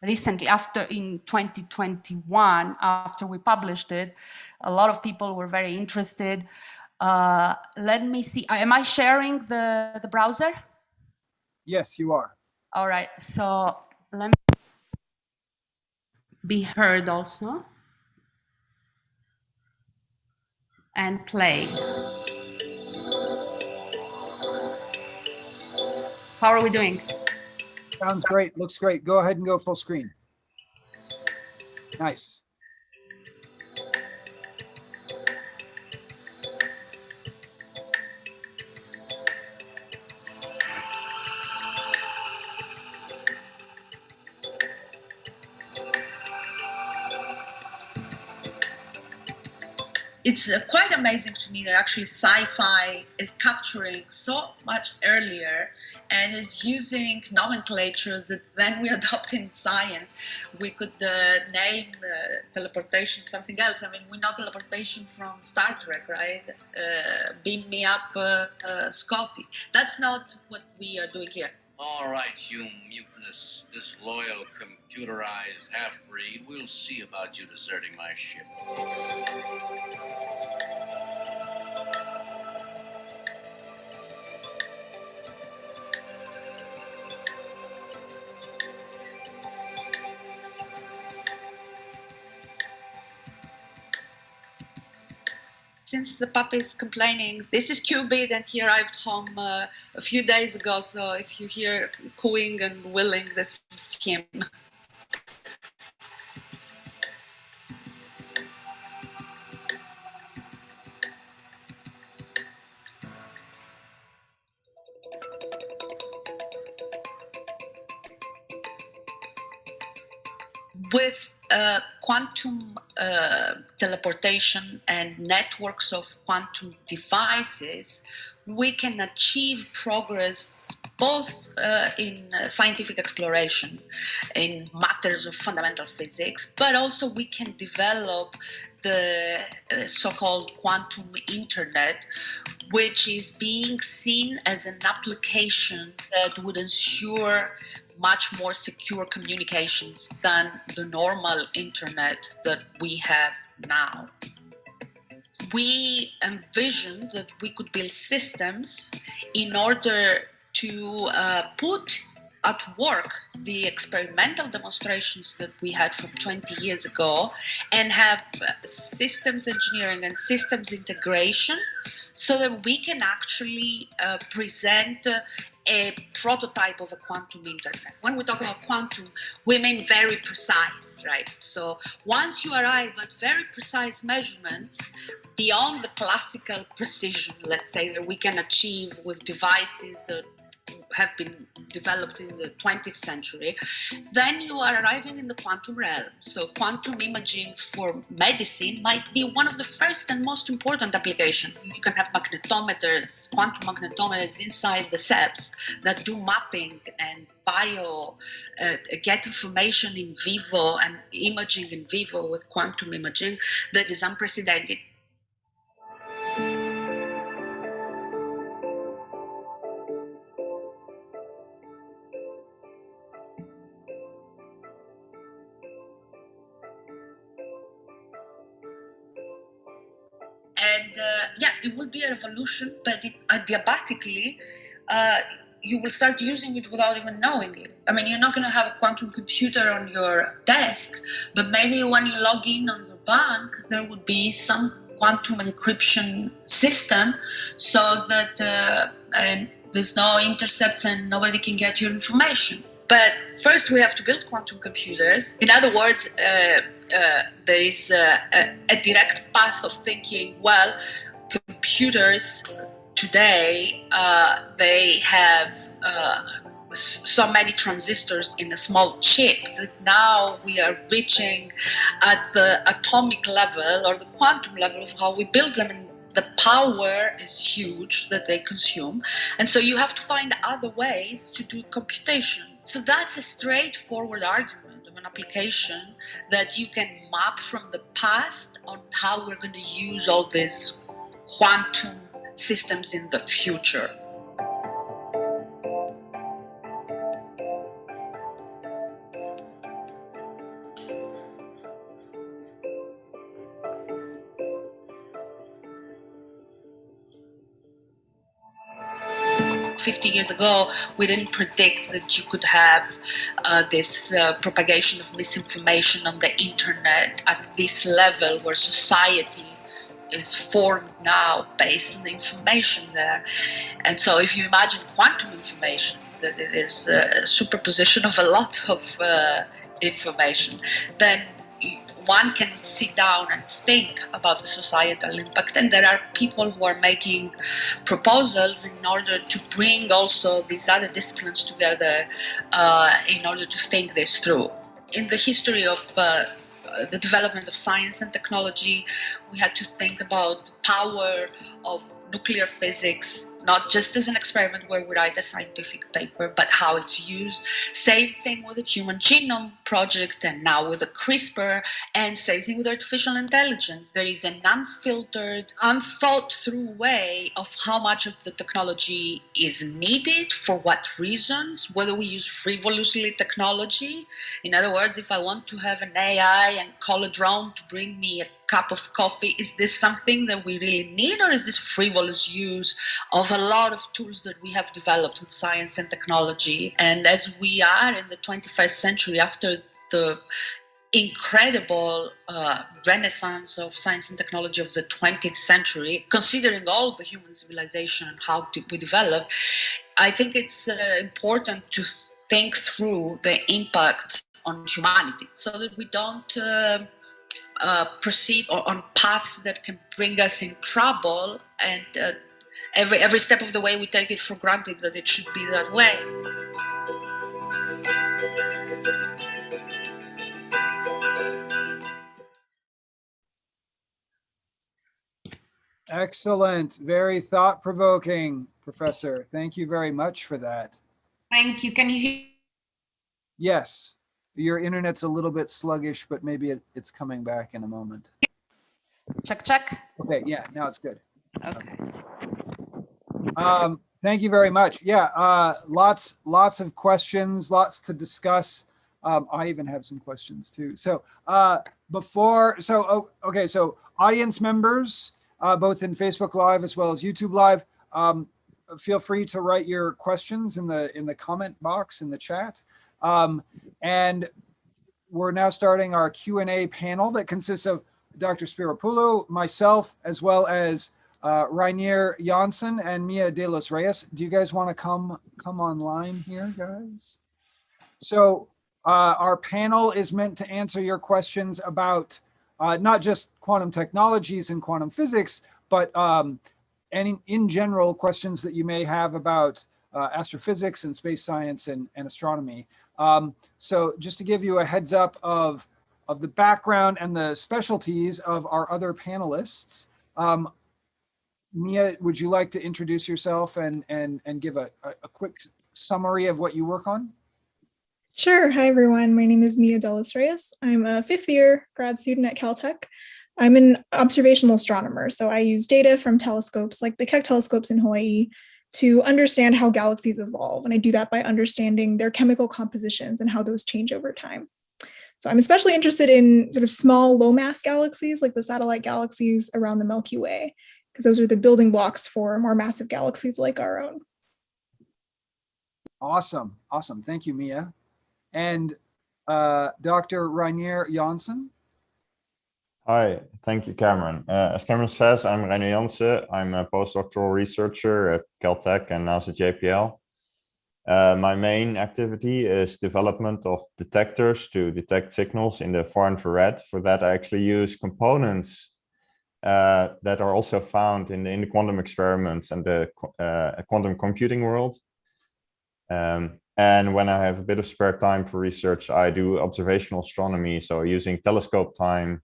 recently, in 2021, after we published it. A lot of people were very interested. Let me see. Am I sharing the browser? Yes, you are. All right. So let me be heard also. And play. How are we doing? Sounds great. Looks great. Go ahead and go full screen. Nice. It's quite amazing to me that actually sci-fi is capturing so much earlier and is using nomenclature that then we adopt in science. We could name teleportation something else. I mean, we know teleportation from Star Trek, right? Beam me up, Scotty. That's not what we are doing here. All right, you mutinous, disloyal, computerized half-breed. We'll see about you deserting my ship. Since the puppy is complaining, this is Qubit and he arrived home a few days ago, so if you hear cooing and willing, this is him. With quantum teleportation and networks of quantum devices, we can achieve progress both in scientific exploration, in matters of fundamental physics, but also we can develop the so-called quantum internet, which is being seen as an application that would ensure much more secure communications than the normal internet that we have now. We envisioned that we could build systems in order to put at work the experimental demonstrations that we had from 20 years ago and have systems engineering and systems integration so that we can actually present a prototype of a quantum internet. When we talk about quantum, we mean very precise, right? So once you arrive at very precise measurements beyond the classical precision, let's say, that we can achieve with devices that have been developed in the 20th century, then you are arriving in the quantum realm. So quantum imaging for medicine might be one of the first and most important applications. You can have magnetometers, quantum magnetometers inside the cells that do mapping and get information in vivo and imaging in vivo with quantum imaging that is unprecedented. And it will be a revolution, but adiabatically, you will start using it without even knowing it. I mean, you're not going to have a quantum computer on your desk, but maybe when you log in on your bank, there would be some quantum encryption system so that there's no intercepts and nobody can get your information. But first we have to build quantum computers. In other words, there is a direct path of thinking, well, computers today, they have so many transistors in a small chip that now we are reaching at the atomic level or the quantum level of how we build them. And the power is huge that they consume. And so you have to find other ways to do computation. So that's a straightforward argument of an application that you can map from the past on how we're going to use all these quantum systems in the future. $50 years ago, we didn't predict that you could have this propagation of misinformation on the internet at this level where society is formed now based on the information there. And so if you imagine quantum information, that it is a superposition of a lot of information, then one can sit down and think about the societal impact. And there are people who are making proposals in order to bring also these other disciplines together in order to think this through. In the history of the development of science and technology, we had to think about the power of nuclear physics, not just as an experiment where we write a scientific paper, but how it's used. Same thing with the Human Genome Project, and now with the CRISPR, and same thing with artificial intelligence. There is an unfiltered, unthought through way of how much of the technology is needed, for what reasons, whether we use frivolously technology. In other words, if I want to have an AI and call a drone to bring me a cup of coffee, is this something that we really need, or is this frivolous use of a lot of tools that we have developed with science and technology? And as we are in the 21st century, after the incredible renaissance of science and technology of the 20th century, considering all the human civilization and how we developed, I think it's important to think through the impact on humanity so that we don't proceed on paths that can bring us in trouble, and every step of the way we take it for granted that it should be that way. Excellent. Very thought-provoking, Professor. Thank you very much for that. Thank you. Can you hear? Yes. Your internet's a little bit sluggish, but maybe it's coming back in a moment. Check, check. Okay, yeah, now it's good. Okay. Thank you very much. Yeah, lots of questions, lots to discuss. I even have some questions too. So so audience members, both in Facebook Live as well as YouTube Live, feel free to write your questions in the comment box in the chat. And we're now starting our Q&A panel that consists of Dr. Spiropulu, myself, as well as Rainier Janssen and Mia de los Reyes. Do you guys want to come online here, guys? So our panel is meant to answer your questions about not just quantum technologies and quantum physics, but any in general questions that you may have about astrophysics and space science and astronomy. So just to give you a heads up of the background and the specialties of our other panelists, Mia, would you like to introduce yourself and give a quick summary of what you work on? Sure. Hi, everyone. My name is Mia de los Reyes. I'm a 5th-year grad student at Caltech. I'm an observational astronomer, so I use data from telescopes like the Keck telescopes in Hawaii to understand how galaxies evolve, and I do that by understanding their chemical compositions and how those change over time. So I'm especially interested in sort of small, low-mass galaxies like the satellite galaxies around the Milky Way, because those are the building blocks for more massive galaxies like our own. Awesome. Awesome. Thank you, Mia. And Dr. Rainier Janssen. Hi, thank you, Cameron. As Cameron says, I'm Rainier Janssen. I'm a postdoctoral researcher at Caltech and NASA JPL. My main activity is development of detectors to detect signals in the far infrared. For that, I actually use components that are also found in the quantum experiments and the quantum computing world. And when I have a bit of spare time for research, I do observational astronomy, so using telescope time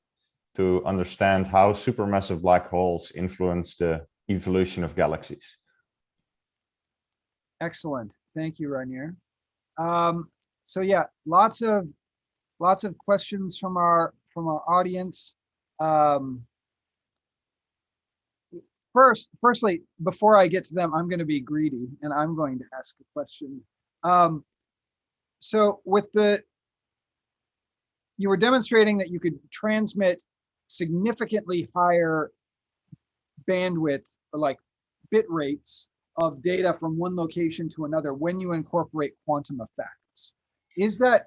to understand how supermassive black holes influence the evolution of galaxies. Excellent. Thank you, Rainier. So yeah, lots of questions from our audience. Firstly, before I get to them, I'm going to be greedy and I'm going to ask a question. So you were demonstrating that you could transmit significantly higher bandwidth, or like bit rates of data from one location to another when you incorporate quantum effects. Is it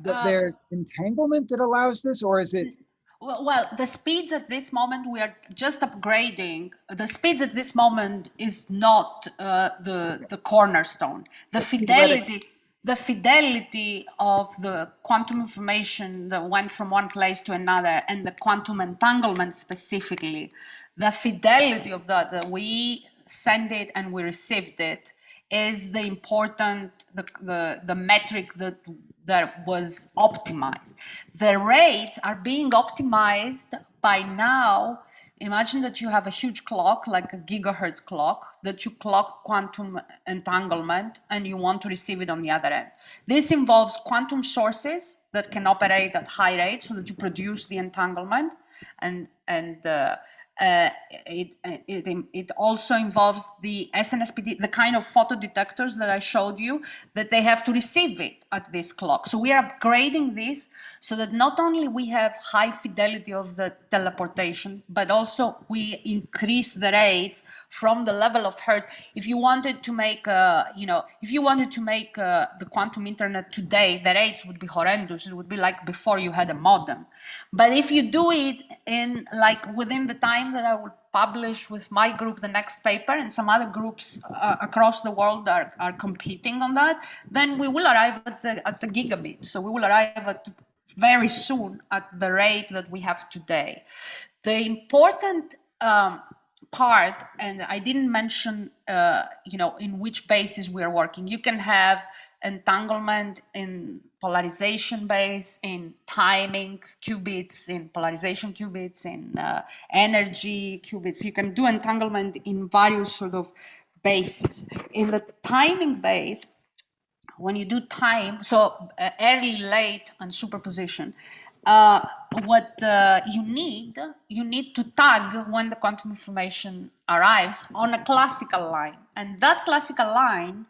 that there's entanglement that allows this, or is it? Well, the speeds at this moment, we are just upgrading. The speeds at this moment is not the cornerstone. The fidelity of the quantum information that went from one place to another, and the quantum entanglement specifically, the fidelity of that we send it and we received it, is the important, the metric that was optimized. The rates are being optimized by now. Imagine that you have a huge clock, like a gigahertz clock, that you clock quantum entanglement and you want to receive it on the other end. This involves quantum sources that can operate at high rates so that you produce the entanglement, and it also involves the SNSPD, the kind of photodetectors that I showed you, that they have to receive it at this clock. So we are upgrading this so that not only we have high fidelity of the teleportation, but also we increase the rates from the level of hertz. If you wanted to make, the quantum internet today, the rates would be horrendous. It would be like before you had a modem. But if you do it in within the time that I will publish with my group the next paper, and some other groups across the world are competing on that, then we will arrive at the gigabit. So we will arrive at very soon at the rate that we have today. The important part, and I didn't mention, in which basis we are working. You can have entanglement in polarization base, in timing qubits, in polarization qubits, in energy qubits. You can do entanglement in various sort of bases. In the timing base, when you do time, so early, late, and superposition, what you need to tag when the quantum information arrives on a classical line. And that classical line,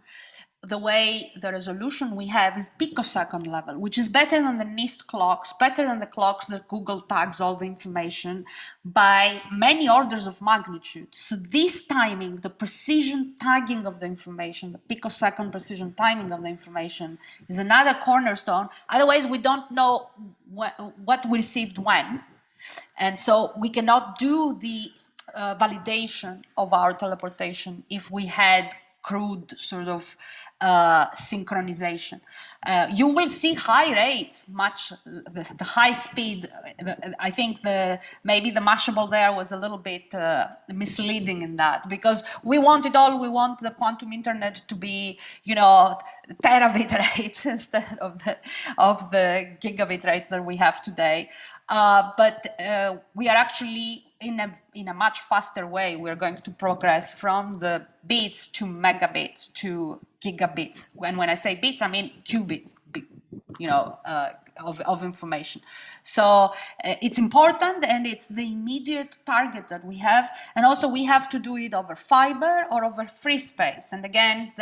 the way the resolution we have is picosecond level, which is better than the NIST clocks, better than the clocks that Google tags all the information by many orders of magnitude. So this timing, the precision tagging of the information, the picosecond precision timing of the information is another cornerstone. Otherwise, we don't know what we received when. And so we cannot do the validation of our teleportation if we had crude sort of synchronization. You will see high rates, the high speed. I think maybe the Mashable there was a little bit misleading in that, because we want it all. We want the quantum internet to be, terabit rates instead of the gigabit rates that we have today. But we are actually in a much faster way. We're going to progress from the bits to megabits to gigabits. When I say bits, I mean qubits, of information. So it's important, and it's the immediate target that we have. And also we have to do it over fiber or over free space. And again,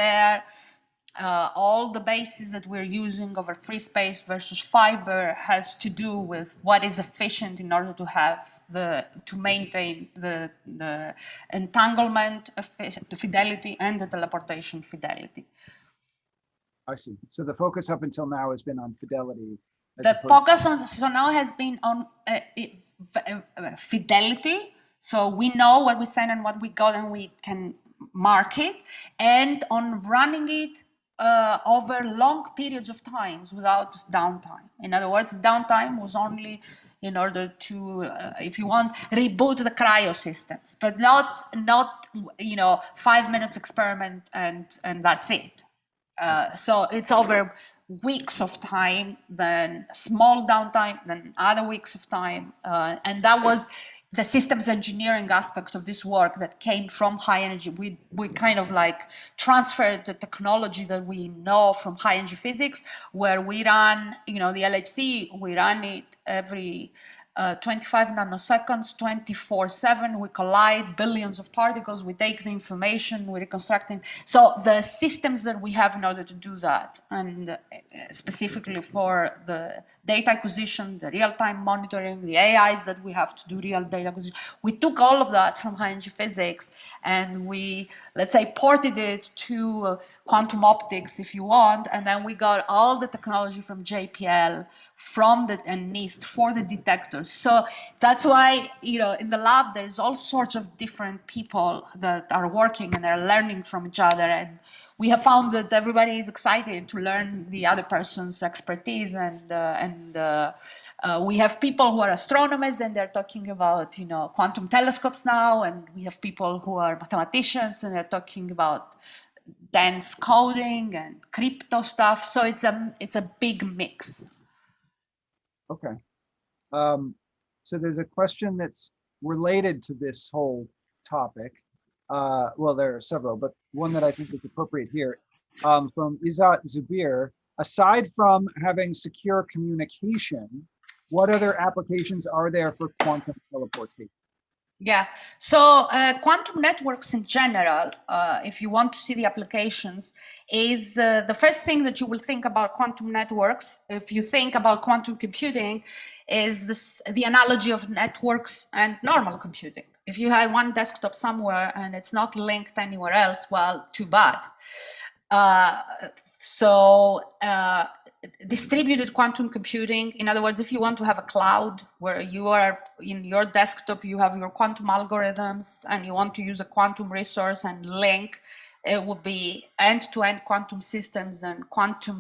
all the bases that we're using over free space versus fiber has to do with what is efficient in order to maintain the entanglement, the fidelity, and the teleportation fidelity. I see. So the focus up until now has been on fidelity. The focus now has been on fidelity. So we know what we send and what we got, and we can mark it, and on running it over long periods of times without downtime. In other words, downtime was only in order to, if you want, reboot the cryo systems, but not 5 minutes experiment and that's it. So it's over weeks of time, then small downtime, then other weeks of time, and that was the systems engineering aspect of this work that came from high energy. We kind of like transferred the technology that we know from high energy physics, where we run, the LHC, we run it every 25 nanoseconds, 24/7. We collide billions of particles. We take the information, we reconstruct them. So the systems that we have in order to do that, and specifically for the data acquisition, the real-time monitoring, the AIs that we have to do real data acquisition, we took all of that from high energy physics and we, let's say, ported it to quantum optics, if you want, and then we got all the technology from JPL, and NIST for the detectors. So that's why, in the lab, there's all sorts of different people that are working and they're learning from each other. And we have found that everybody is excited to learn the other person's expertise. And we have people who are astronomers and they're talking about, quantum telescopes now. And we have people who are mathematicians and they're talking about dense coding and crypto stuff. So it's a big mix. Okay. So there's a question that's related to this whole topic. Well, there are several, but one that I think is appropriate here, from Izzat Zubir. Aside from having secure communication, what other applications are there for quantum teleportation? Yeah, so quantum networks in general, if you want to see the applications, is the first thing that you will think about quantum networks, if you think about quantum computing, is the analogy of networks and normal computing. If you have one desktop somewhere and it's not linked anywhere else, well, too bad. Distributed quantum computing, in other words, if you want to have a cloud where you are in your desktop, you have your quantum algorithms and you want to use a quantum resource and link, it will be end-to-end quantum systems, and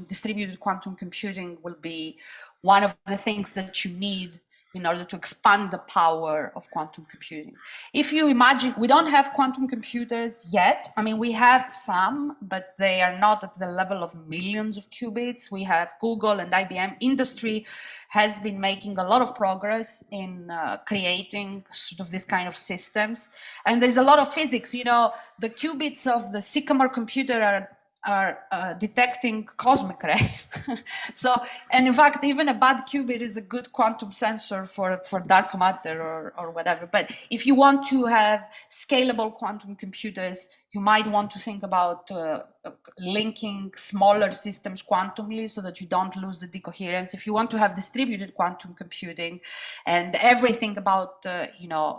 distributed quantum computing will be one of the things that you need in order to expand the power of quantum computing. If you imagine, we don't have quantum computers yet. I mean, we have some, but they are not at the level of millions of qubits. We have Google and IBM. Industry has been making a lot of progress in creating sort of this kind of systems. And there's a lot of physics. The qubits of the Sycamore computer are detecting cosmic rays. So, and in fact, even a bad qubit is a good quantum sensor for dark matter or whatever. But if you want to have scalable quantum computers, you might want to think about linking smaller systems quantumly so that you don't lose the decoherence. If you want to have distributed quantum computing and everything about,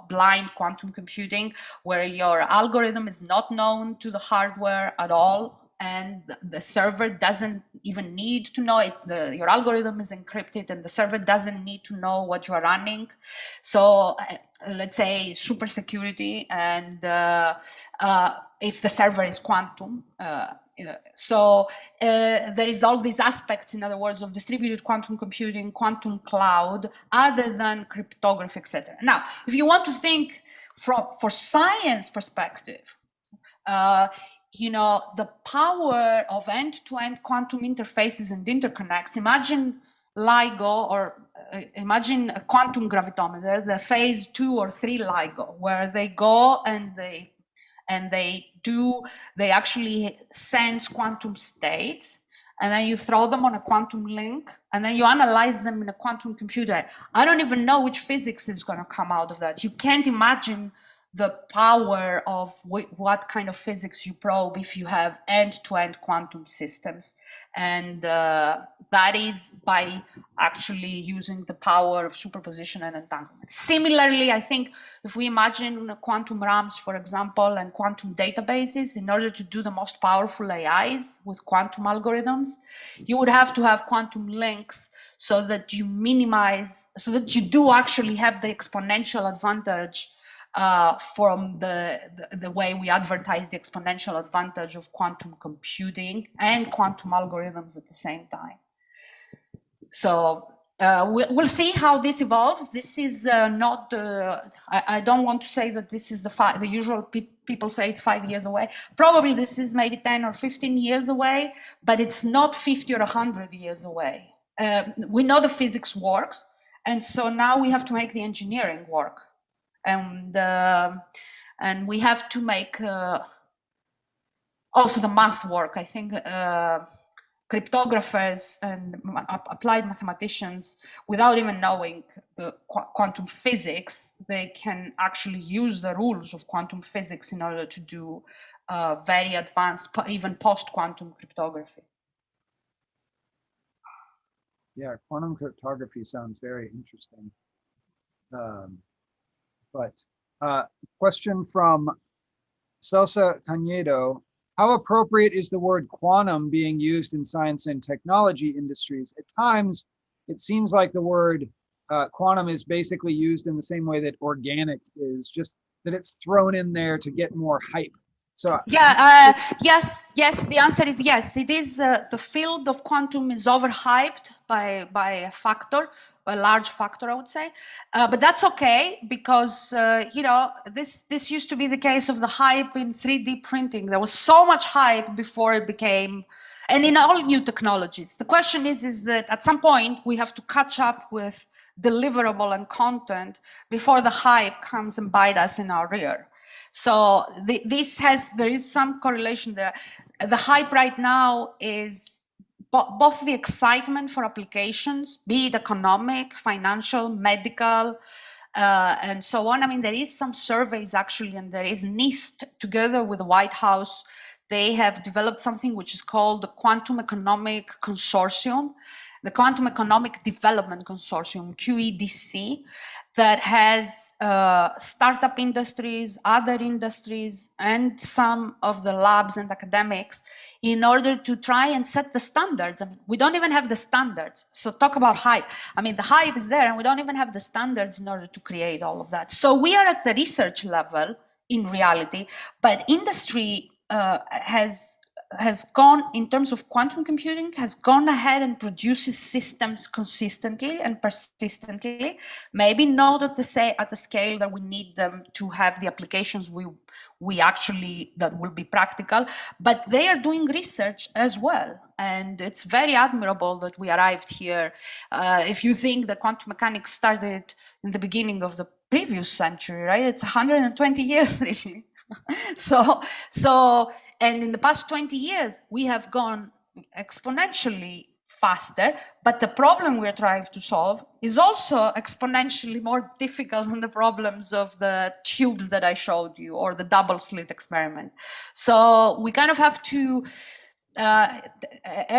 blind quantum computing, where your algorithm is not known to the hardware at all, and the server doesn't even need to know it. Your algorithm is encrypted and the server doesn't need to know what you are running. So let's say super security, and if the server is quantum. So there is all these aspects, in other words, of distributed quantum computing, quantum cloud, other than cryptography, etc. Now, if you want to think for science perspective, the power of end-to-end quantum interfaces and interconnects. Imagine LIGO, or imagine a quantum gravitometer, the phase 2 or 3 LIGO, where they go and they actually sense quantum states, and then you throw them on a quantum link, and then you analyze them in a quantum computer. I don't even know which physics is going to come out of that. You can't imagine the power of what kind of physics you probe if you have end-to-end quantum systems. And that is by actually using the power of superposition and entanglement. Similarly, I think if we imagine quantum RAMs, for example, and quantum databases, in order to do the most powerful AIs with quantum algorithms, you would have to have quantum links so that you minimize, so that you do actually have the exponential advantage from the way we advertise the exponential advantage of quantum computing and quantum algorithms at the same time. So we'll see how this evolves. This is not, I don't want to say that this is the usual people say it's 5 years away. Probably this is maybe 10 or 15 years away, but it's not 50 or 100 years away. We know the physics works, and so now we have to make the engineering work. And we have to make also the math work. I think cryptographers and applied mathematicians, without even knowing the quantum physics, they can actually use the rules of quantum physics in order to do very advanced, even post-quantum cryptography. Yeah, quantum cryptography sounds very interesting. But question from Celsa Canedo: how appropriate is the word quantum being used in science and technology industries? At times, it seems like the word quantum is basically used in the same way that organic is, just that it's thrown in there to get more hype. So yeah, yes, the answer is yes. It is, the field of quantum is overhyped by a factor, a large factor, I would say, but that's okay, because this used to be the case of the hype in 3D printing. There was so much hype before it became, and in all new technologies. The question is that at some point we have to catch up with deliverable and content before the hype comes and bite us in our rear. So there is some correlation there. The hype right now is both the excitement for applications, be it economic, financial, medical, and so on. I mean, there is some surveys actually, and there is NIST together with the White House. They have developed something which is called the Quantum Economic Consortium, the Quantum Economic Development Consortium, QEDC, that has startup industries, other industries, and some of the labs and academics in order to try and set the standards. I mean, we don't even have the standards. So talk about hype. I mean, the hype is there and we don't even have the standards in order to create all of that. So we are at the research level in reality, but industry has gone, in terms of quantum computing, has gone ahead and produces systems consistently and persistently, maybe not at the scale that we need them to have the applications we actually, that will be practical, but they are doing research as well. And it's very admirable that we arrived here. If you think that quantum mechanics started in the beginning of the previous century, right? It's 120 years really. And in the past 20 years, we have gone exponentially faster, but the problem we're trying to solve is also exponentially more difficult than the problems of the tubes that I showed you or the double slit experiment. So we kind of have to,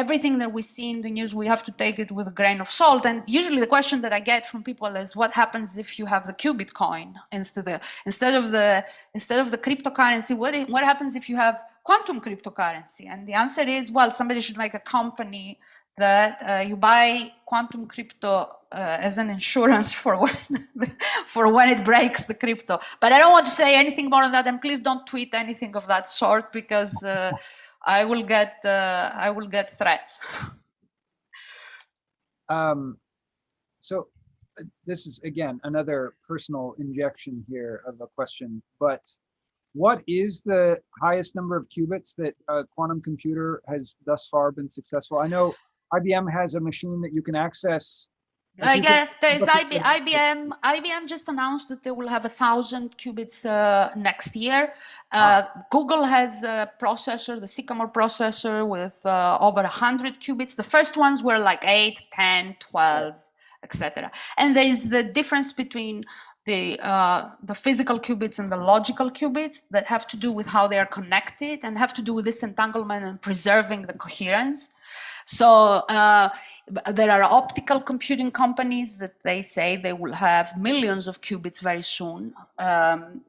everything that we see in the news, we have to take it with a grain of salt. And usually the question that I get from people is, what happens if you have the qubit coin instead of the cryptocurrency? What happens if you have quantum cryptocurrency? And the answer is, well, somebody should make a company that you buy quantum crypto as an insurance for when it breaks the crypto. But I don't want to say anything more than that, and please don't tweet anything of that sort, because I will get threats. So this is, again, another personal injection here of a question, but what is the highest number of qubits that a quantum computer has thus far been successful? I know IBM has a machine that you can access. Yeah, there's IBM. IBM just announced that they will have 1,000 qubits next year. Google has a processor, the Sycamore processor, with over 100 qubits. The first ones were like 8, 10, 12, etc. And there is the difference between the physical qubits and the logical qubits that have to do with how they are connected and have to do with disentanglement and preserving the coherence. So there are optical computing companies that they say they will have millions of qubits very soon.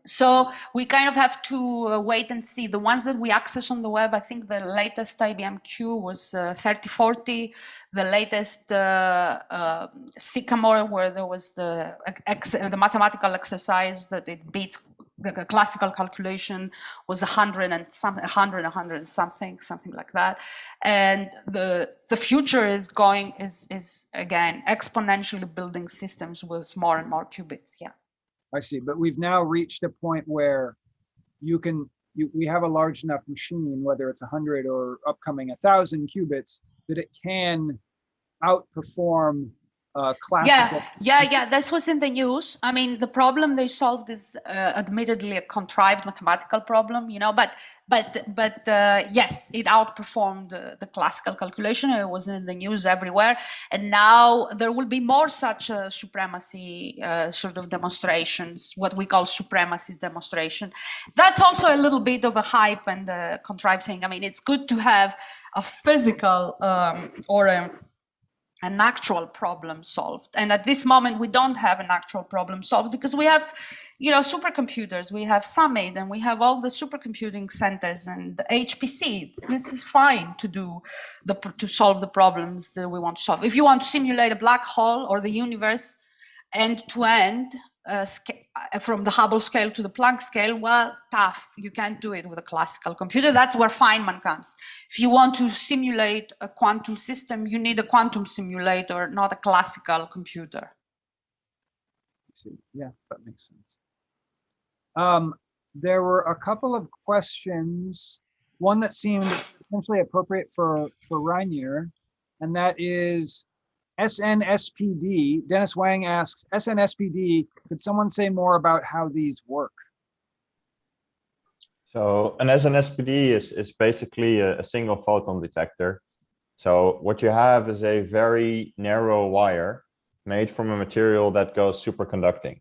So we kind of have to wait and see. The ones that we access on the web, I think the latest IBM Q was 3040. The latest Sycamore, where there was the mathematical exercise that it beats the classical calculation, was 100 and something, something like that. And the future is again exponentially building systems with more and more qubits. Yeah, I see. But we've now reached a point where we have a large enough machine, whether it's 100 or upcoming 1,000 qubits, that it can outperform classical. Yeah, this was in the news. I mean, the problem they solved is admittedly a contrived mathematical problem, but yes, it outperformed the classical calculation. It was in the news everywhere, and now there will be more such supremacy sort of demonstrations, what we call supremacy demonstration. That's also a little bit of a hype and a contrived thing. I mean, it's good to have a physical or an actual problem solved, and at this moment we don't have an actual problem solved because we have supercomputers, we have Summit, and we have all the supercomputing centers and the HPC. This is fine to solve the problems that we want to solve. If you want to simulate a black hole or the universe end to end, from the Hubble scale to the Planck scale, well, tough. You can't do it with a classical computer. That's where Feynman comes. If you want to simulate a quantum system, you need a quantum simulator, not a classical computer. Yeah, that makes sense. There were a couple of questions. One that seemed potentially appropriate for Rainier, and that is SNSPD. Dennis Wang asks, SNSPD, could someone say more about how these work? So an SNSPD is basically a single photon detector. So what you have is a very narrow wire made from a material that goes superconducting.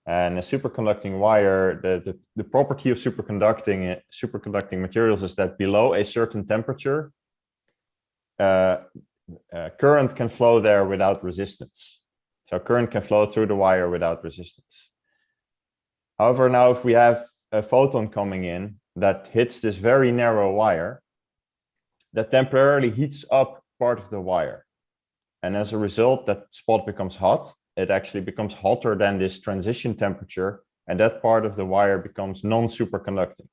And a superconducting wire, the property of superconducting materials is that below a certain temperature, current can flow there without resistance. So current can flow through the wire without resistance. However, now if we have a photon coming in that hits this very narrow wire, that temporarily heats up part of the wire. And as a result, that spot becomes hot. It actually becomes hotter than this transition temperature, and that part of the wire becomes non-superconducting.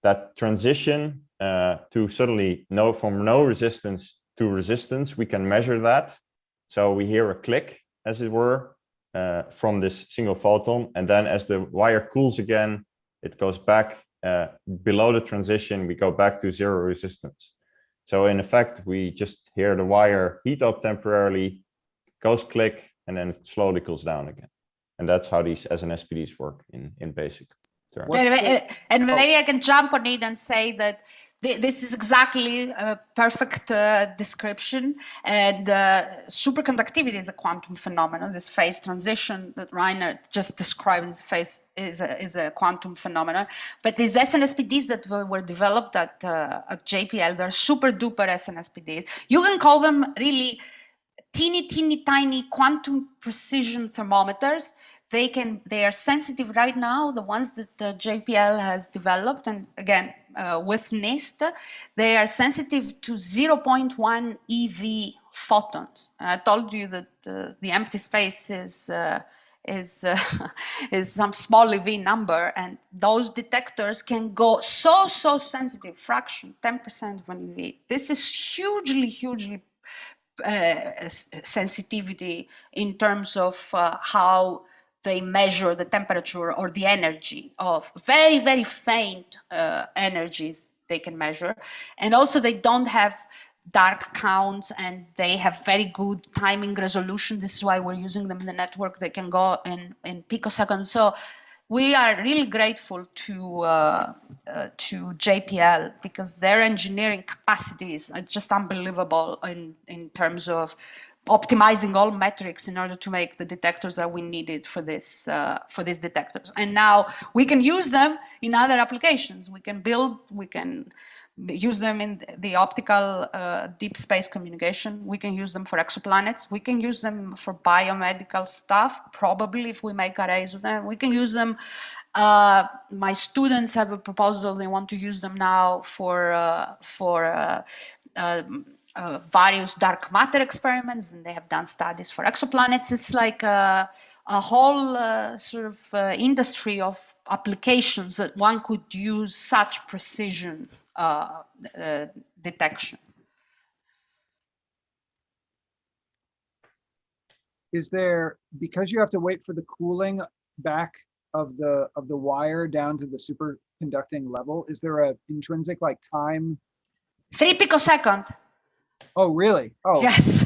That transition to suddenly from no resistance to resistance, we can measure that. So we hear a click, as it were, from this single photon. And then as the wire cools again, it goes back below the transition, we go back to zero resistance. So in effect, we just hear the wire heat up temporarily, goes click, and then it slowly cools down again. And that's how these SNSPDs work in basic. Sure. And maybe I can jump on it and say that this is exactly a perfect description. And superconductivity is a quantum phenomenon. This phase transition that Rainer just described is a quantum phenomenon. But these SNSPDs that were developed at JPL, they're super duper SNSPDs. You can call them really teeny tiny quantum precision thermometers. They are sensitive right now, the ones that JPL has developed, and again with NIST, they are sensitive to 0.1 eV photons. And I told you that the empty space is some small eV number, and those detectors can go so sensitive, fraction 10% of an eV. This is hugely sensitivity in terms of how they measure the temperature or the energy of very faint energies they can measure. And also they don't have dark counts, and they have very good timing resolution. This is why we're using them in the network. They can go in picoseconds. So we are really grateful to JPL, because their engineering capacities are just unbelievable in terms of optimizing all metrics in order to make the detectors that we needed for these detectors. And now we can use them in other applications. We can use them in the optical deep space communication. We can use them for exoplanets. We can use them for biomedical stuff, probably, if we make arrays of them. We can use them. My students have a proposal. They want to use them now for various dark matter experiments, and they have done studies for exoplanets. It's like a whole sort of industry of applications that one could use such precision detection. Is there, because you have to wait for the cooling back of the wire down to the superconducting level, is there a intrinsic like time? 3 picosecond. Oh, really? Oh, yes.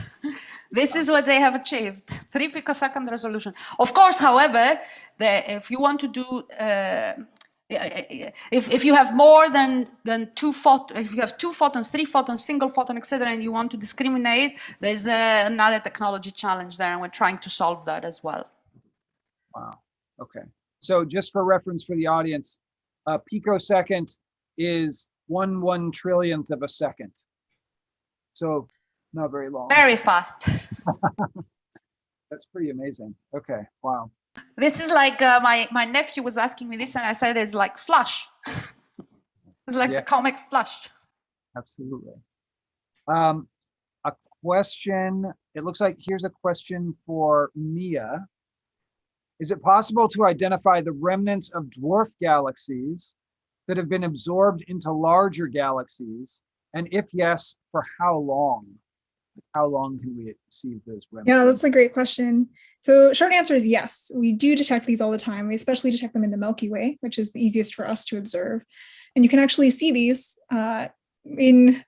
This is what they have achieved, 3 picosecond resolution. Of course, however, if you want to do, if you have more than 2 photons, if you have 2 photons, 3 photons, single photon, etc., and you want to discriminate, there's another technology challenge there, and we're trying to solve that as well. Wow. Okay. So just for reference for the audience, a picosecond is 1 trillionth of a second. So not very long. Very fast. That's pretty amazing. Okay. Wow. This is like my nephew was asking me this, and I said it's like Flash. It's like the comic Flash. Absolutely. A question. It looks like here's a question for Mia. Is it possible to identify the remnants of dwarf galaxies that have been absorbed into larger galaxies? And if yes, for how long? How long can we see those remnants? Yeah, that's a great question. So short answer is yes. We do detect these all the time. We especially detect them in the Milky Way, which is the easiest for us to observe. And you can actually see these in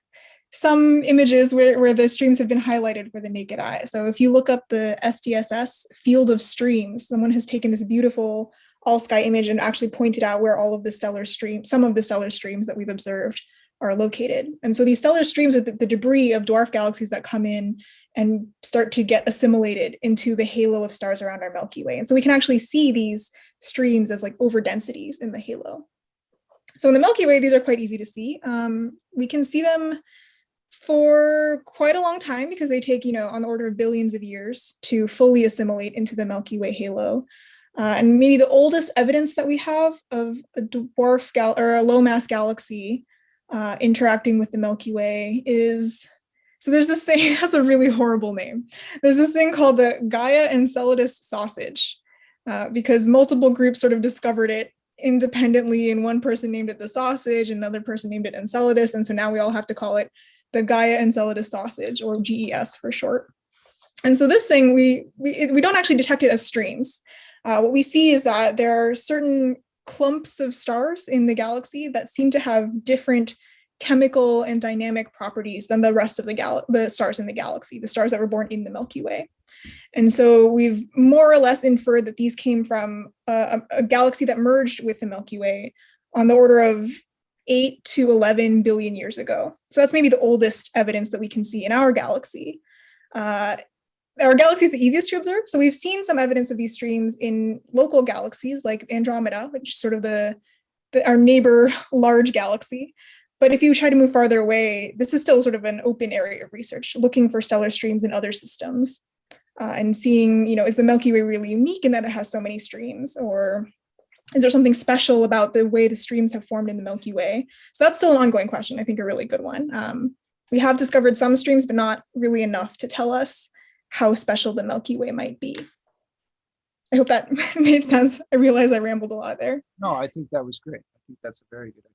some images where the streams have been highlighted for the naked eye. So if you look up the SDSS field of streams, someone has taken this beautiful all-sky image and actually pointed out where all of the stellar streams, some of the stellar streams that we've observed are located. And so these stellar streams are the debris of dwarf galaxies that come in and start to get assimilated into the halo of stars around our Milky Way. And so we can actually see these streams as like overdensities in the halo. So in the Milky Way, these are quite easy to see. We can see them for quite a long time because they take, on the order of billions of years to fully assimilate into the Milky Way halo. And maybe the oldest evidence that we have of a dwarf or a low mass galaxy interacting with the Milky Way is, so there's this thing, it has a really horrible name. There's this thing called the Gaia Enceladus sausage, because multiple groups sort of discovered it independently, and one person named it the sausage, another person named it Enceladus, and so now we all have to call it the Gaia Enceladus sausage, or GES for short. And so this thing, we don't actually detect it as streams. What we see is that there are certain clumps of stars in the galaxy that seem to have different chemical and dynamic properties than the rest of the stars in the galaxy, the stars that were born in the Milky Way. And so we've more or less inferred that these came from a galaxy that merged with the Milky Way on the order of 8 to 11 billion years ago. So that's maybe the oldest evidence that we can see in our galaxy. Our galaxy is the easiest to observe. So we've seen some evidence of these streams in local galaxies like Andromeda, which is sort of our neighbor large galaxy. But if you try to move farther away, this is still sort of an open area of research, looking for stellar streams in other systems and seeing, is the Milky Way really unique in that it has so many streams, or is there something special about the way the streams have formed in the Milky Way? So that's still an ongoing question, I think a really good one. We have discovered some streams, but not really enough to tell us how special the Milky Way might be. I hope that made sense. I realize I rambled a lot there. No, I think that was great. I think that's a very good explanation.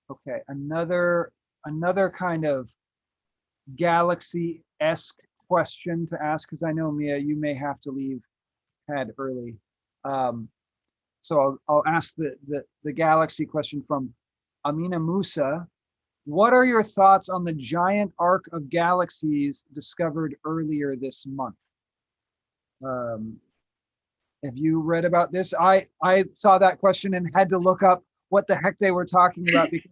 Okay, another kind of galaxy-esque question to ask, because I know, Mia, you may have to leave CAD early. So I'll ask the galaxy question from Amina Musa. What are your thoughts on the giant arc of galaxies discovered earlier this month? Have you read about this? I saw that question and had to look up what the heck they were talking about, because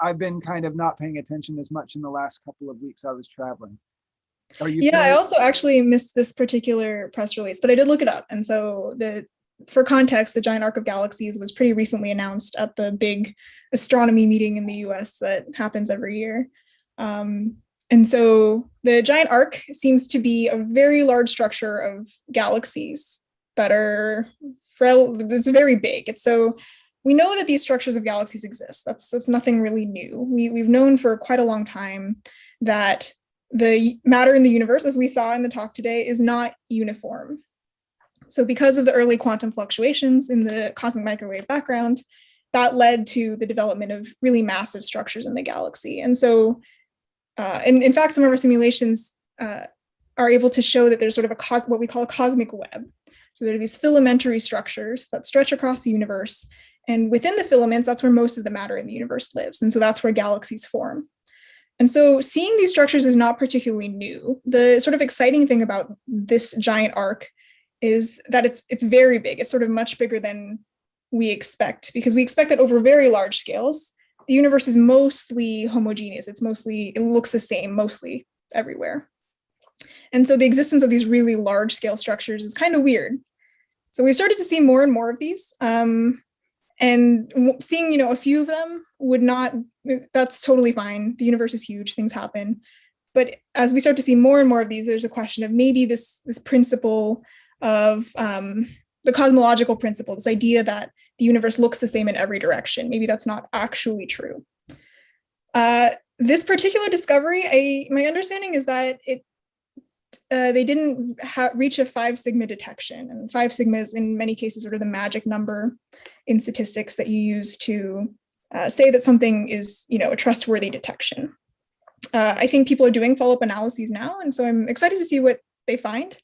I've been kind of not paying attention as much in the last couple of weeks I was traveling. Are you? Yeah, I also actually missed this particular press release, but I did look it up. And so for context, the giant arc of galaxies was pretty recently announced at the big astronomy meeting in the US that happens every year. And so the giant arc seems to be a very large structure of galaxies that it's very big. So we know that these structures of galaxies exist. That's nothing really new. We've known for quite a long time that the matter in the universe, as we saw in the talk today, is not uniform. So because of the early quantum fluctuations in the cosmic microwave background, that led to the development of really massive structures in the galaxy. And so, and in fact, some of our simulations are able to show that there's sort of what we call a cosmic web. So there are these filamentary structures that stretch across the universe. And within the filaments, that's where most of the matter in the universe lives. And so that's where galaxies form. And so seeing these structures is not particularly new. The sort of exciting thing about this giant arc is that it's very big. It's sort of much bigger than we expect, because we expect that over very large scales, the universe is mostly homogeneous. It looks the same mostly everywhere. And so the existence of these really large scale structures is kind of weird. So we've started to see more and more of these. And seeing, a few of them that's totally fine. The universe is huge, things happen. But as we start to see more and more of these, there's a question of maybe this principle of the cosmological principle, this idea that the universe looks the same in every direction. Maybe that's not actually true. This particular discovery, my understanding is that they didn't reach a 5 sigma detection, and 5 sigma is in many cases sort of the magic number in statistics that you use to say that something is, a trustworthy detection. I think people are doing follow-up analyses now, and so I'm excited to see what they find.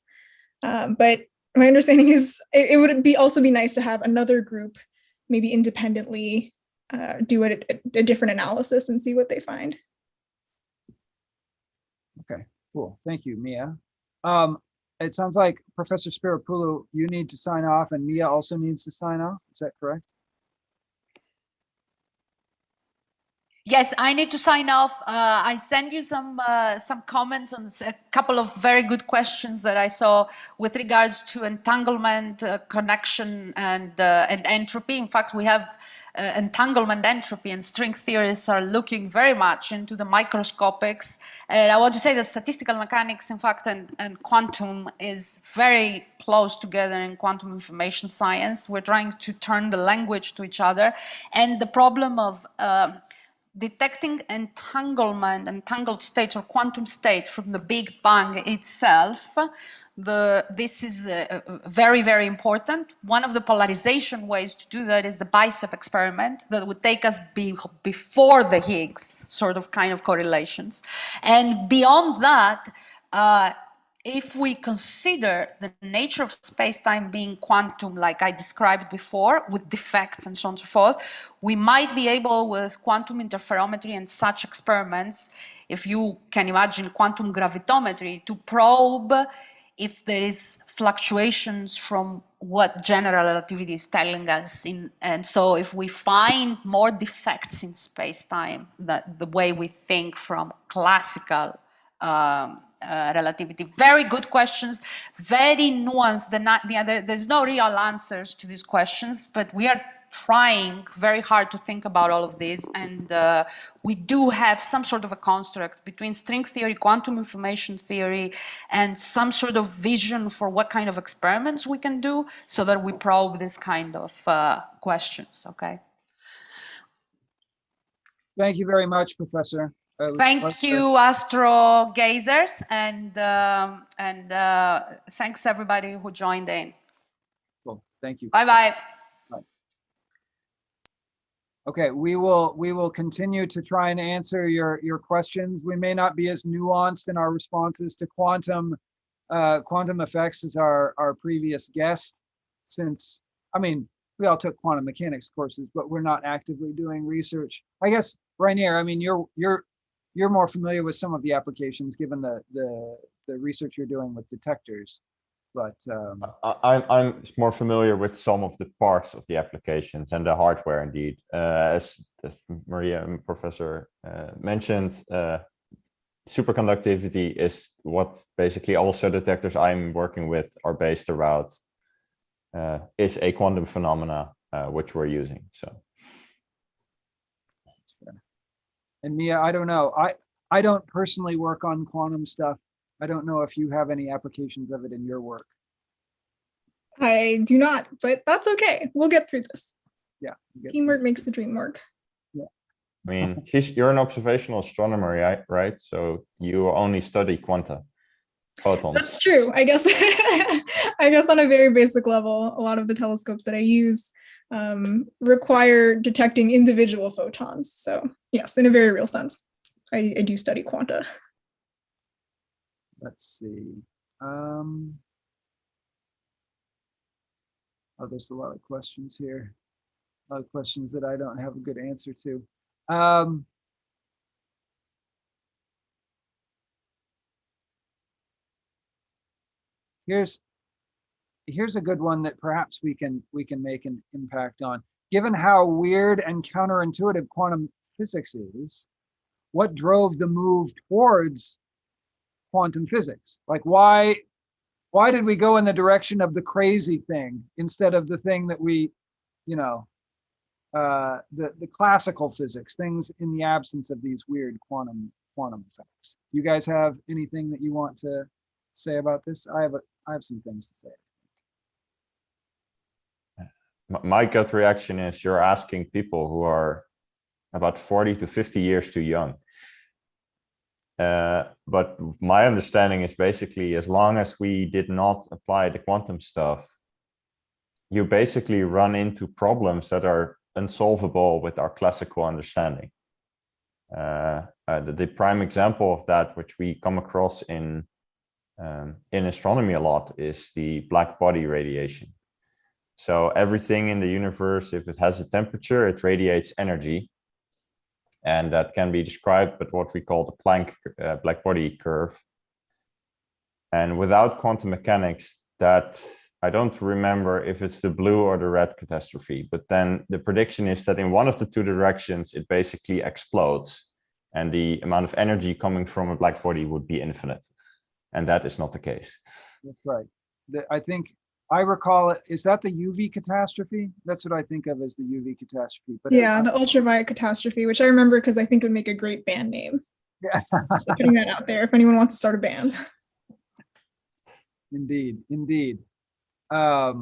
But my understanding is it would also be nice to have another group, maybe independently, do a different analysis and see what they find. Okay, cool. Thank you, Mia. It sounds like Professor Spiropulu, you need to sign off, and Mia also needs to sign off. Is that correct? Yes, I need to sign off. I send you some comments on a couple of very good questions that I saw with regards to entanglement, connection, and entropy. In fact, we have entanglement, entropy, and string theorists are looking very much into the microscopics. And I want to say that statistical mechanics, in fact, and quantum is very close together in quantum information science. We're trying to turn the language to each other, and the problem of detecting entangled states or quantum states from the Big Bang itself, this is very, very important. One of the polarization ways to do that is the bicep experiment that would take us before the Higgs sort of kind of correlations. And beyond that, if we consider the nature of space-time being quantum, like I described before, with defects and so on and so forth, we might be able, with quantum interferometry and such experiments, if you can imagine quantum gravitometry, to probe if there is fluctuations from what general relativity is telling us. And so if we find more defects in space-time, the way we think from classical relativity. Very good questions, very nuanced. There's no real answers to these questions, but we are trying very hard to think about all of this, and we do have some sort of a construct between string theory, quantum information theory, and some sort of vision for what kind of experiments we can do so that we probe this kind of questions, okay? Thank you very much, Professor. Thank you, astro gazers, and thanks everybody who joined in. Cool. Thank you. Bye-bye. Okay, we will continue to try and answer your questions. We may not be as nuanced in our responses to quantum effects as our previous guest, since, I mean, we all took quantum mechanics courses, but we're not actively doing research. I guess, Rainier, I mean, you're more familiar with some of the applications given the research you're doing with detectors, but I'm more familiar with some of the parts of the applications and the hardware indeed. As Maria and Professor mentioned, superconductivity is what basically also detectors I'm working with are based around, is a quantum phenomena which we're using. So. And Mia, I don't know. I don't personally work on quantum stuff. I don't know if you have any applications of it in your work. I do not, but that's okay. We'll get through this. Yeah. Teamwork makes the dream work. Yeah. I mean, you're an observational astronomer, right? So you only study quanta, photons. That's true. I guess I guess on a very basic level, a lot of the telescopes that I use require detecting individual photons. So yes, in a very real sense, I do study quanta. Let's see. Oh, there's a lot of questions here. A lot of questions that I don't have a good answer to. Here's a good one that perhaps we can make an impact on. Given how weird and counterintuitive quantum physics is, what drove the move towards quantum physics? Like, why did we go in the direction of the crazy thing instead of the thing that we, you know, the classical physics, things in the absence of these weird quantum effects? You guys have anything that you want to say about this? I have some things to say. My gut reaction is you're asking people who are about 40 to 50 years too young. But my understanding is basically, as long as we did not apply the quantum stuff, you basically run into problems that are unsolvable with our classical understanding. The prime example of that, which we come across in astronomy a lot, is the black body radiation. So everything in the universe, if it has a temperature, it radiates energy. And that can be described with what we call the Planck black body curve. And without quantum mechanics, that, I don't remember if it's the blue or the red catastrophe, but then the prediction is that in one of the two directions, it basically explodes. And the amount of energy coming from a black body would be infinite. And that is not the case. That's right. I think I recall it. Is that the UV catastrophe? That's what I think of as the UV catastrophe. But yeah, the ultraviolet catastrophe, which I remember because I think it would make a great band name. Yeah. So putting that out there if anyone wants to start a band. Indeed, indeed. Yeah,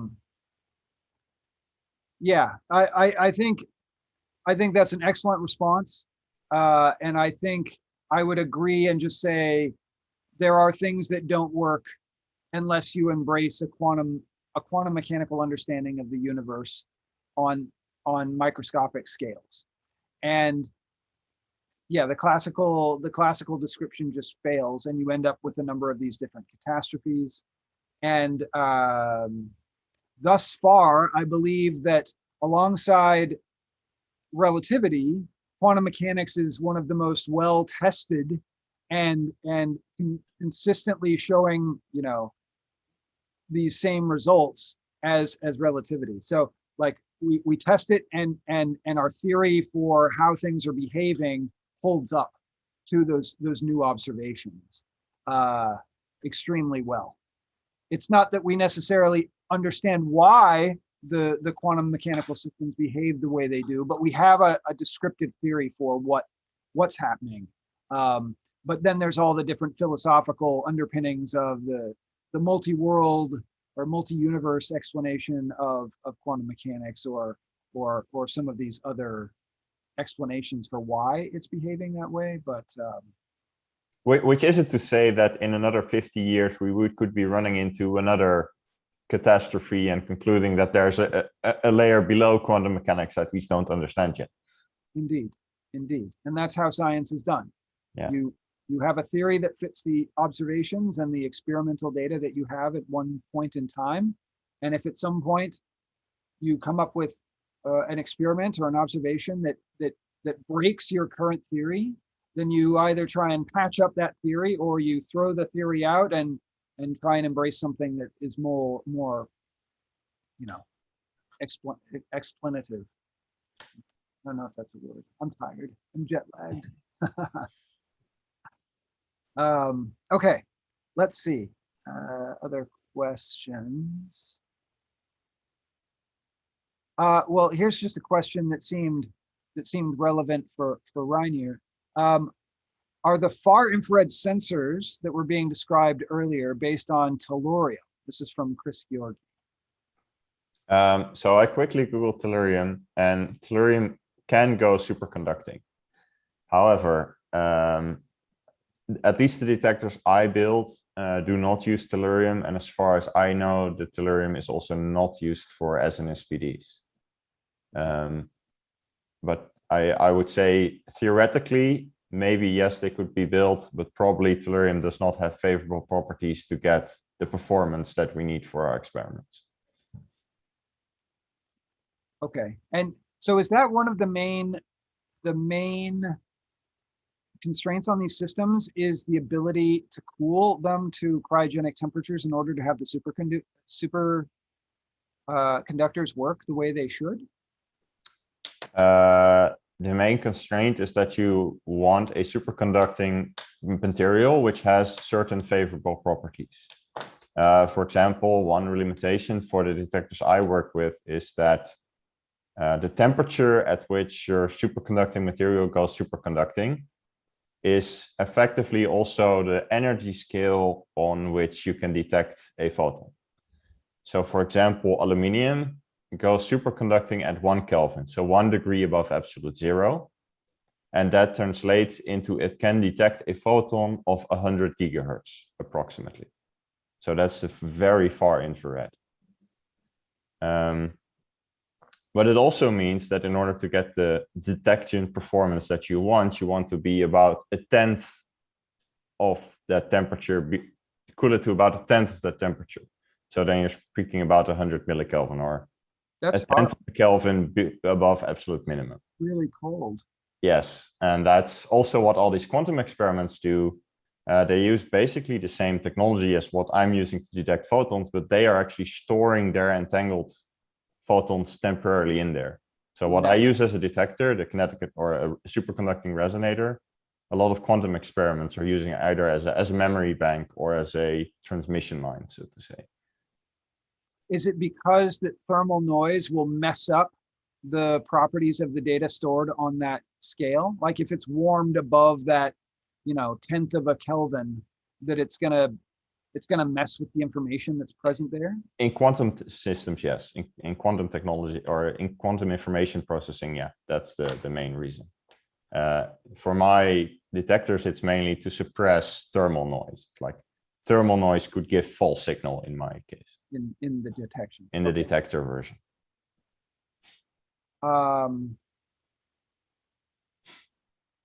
I think that's an excellent response. And I think I would agree and just say there are things that don't work unless you embrace a quantum mechanical understanding of the universe on microscopic scales. And yeah, the classical description just fails, and you end up with a number of these different catastrophes. And thus far, I believe that alongside relativity, quantum mechanics is one of the most well-tested and consistently showing, you know, these same results as relativity. So like we test it, and our theory for how things are behaving holds up to those new observations extremely well. It's not that we necessarily understand why the quantum mechanical systems behave the way they do, but we have a descriptive theory for what's happening. But then there's all the different philosophical underpinnings of the multi-world or multi-universe explanation of quantum mechanics, or some of these other explanations for why it's behaving that way. But which isn't to say that in another 50 years we could be running into another catastrophe and concluding that there's a layer below quantum mechanics that we don't understand yet. Indeed, and that's how science is done. Yeah. You have a theory that fits the observations and the experimental data that you have at one point in time, and if at some point you come up with an experiment or an observation that breaks your current theory, then you either try and patch up that theory, or you throw the theory out and try and embrace something that is more you know, explanative. I don't know if that's a word. I'm tired. I'm jet lagged. Okay, let's see. Other questions. Well, here's just a question that seemed relevant for Rainier. Are the far infrared sensors that were being described earlier based on tellurium? This is from Chris Georgi. So I quickly Googled tellurium, and tellurium can go superconducting. However, at least the detectors I built do not use tellurium, and as far as I know, the tellurium is also not used for SNSPDs. But I would say theoretically, maybe yes, they could be built, but probably tellurium does not have favorable properties to get the performance that we need for our experiments. Okay, and so is that one of the main constraints on these systems, is the ability to cool them to cryogenic temperatures in order to have the superconductors work the way they should? The main constraint is that you want a superconducting material which has certain favorable properties. For example, one limitation for the detectors I work with is that the temperature at which your superconducting material goes superconducting is effectively also the energy scale on which you can detect a photon. So for example, aluminium goes superconducting at 1 Kelvin, so 1 degree above absolute zero. And that translates into it can detect a photon of 100 gigahertz approximately. So that's a very far infrared. But it also means that in order to get the detection performance that you want to be about 1/10 of that temperature, cool it to about 1/10 of that temperature. So then you're speaking about 100 millikelvin, or That's 1/10 of a Kelvin above absolute minimum. Really cold. Yes, and that's also what all these quantum experiments do. They use basically the same technology as what I'm using to detect photons, but they are actually storing their entangled photons temporarily in there. So what I use as a detector, the kinetic or a superconducting resonator, a lot of quantum experiments are using it either as a memory bank or as a transmission line, so to say. Is it because that thermal noise will mess up the properties of the data stored on that scale? Like if it's warmed above that, 1/10 of a Kelvin, that it's gonna mess with the information that's present there? In quantum systems, yes. In quantum technology or in quantum information processing, yeah, that's the main reason. For my detectors, it's mainly to suppress thermal noise. Like thermal noise could give false signal in my case. In the detection. In the detector version.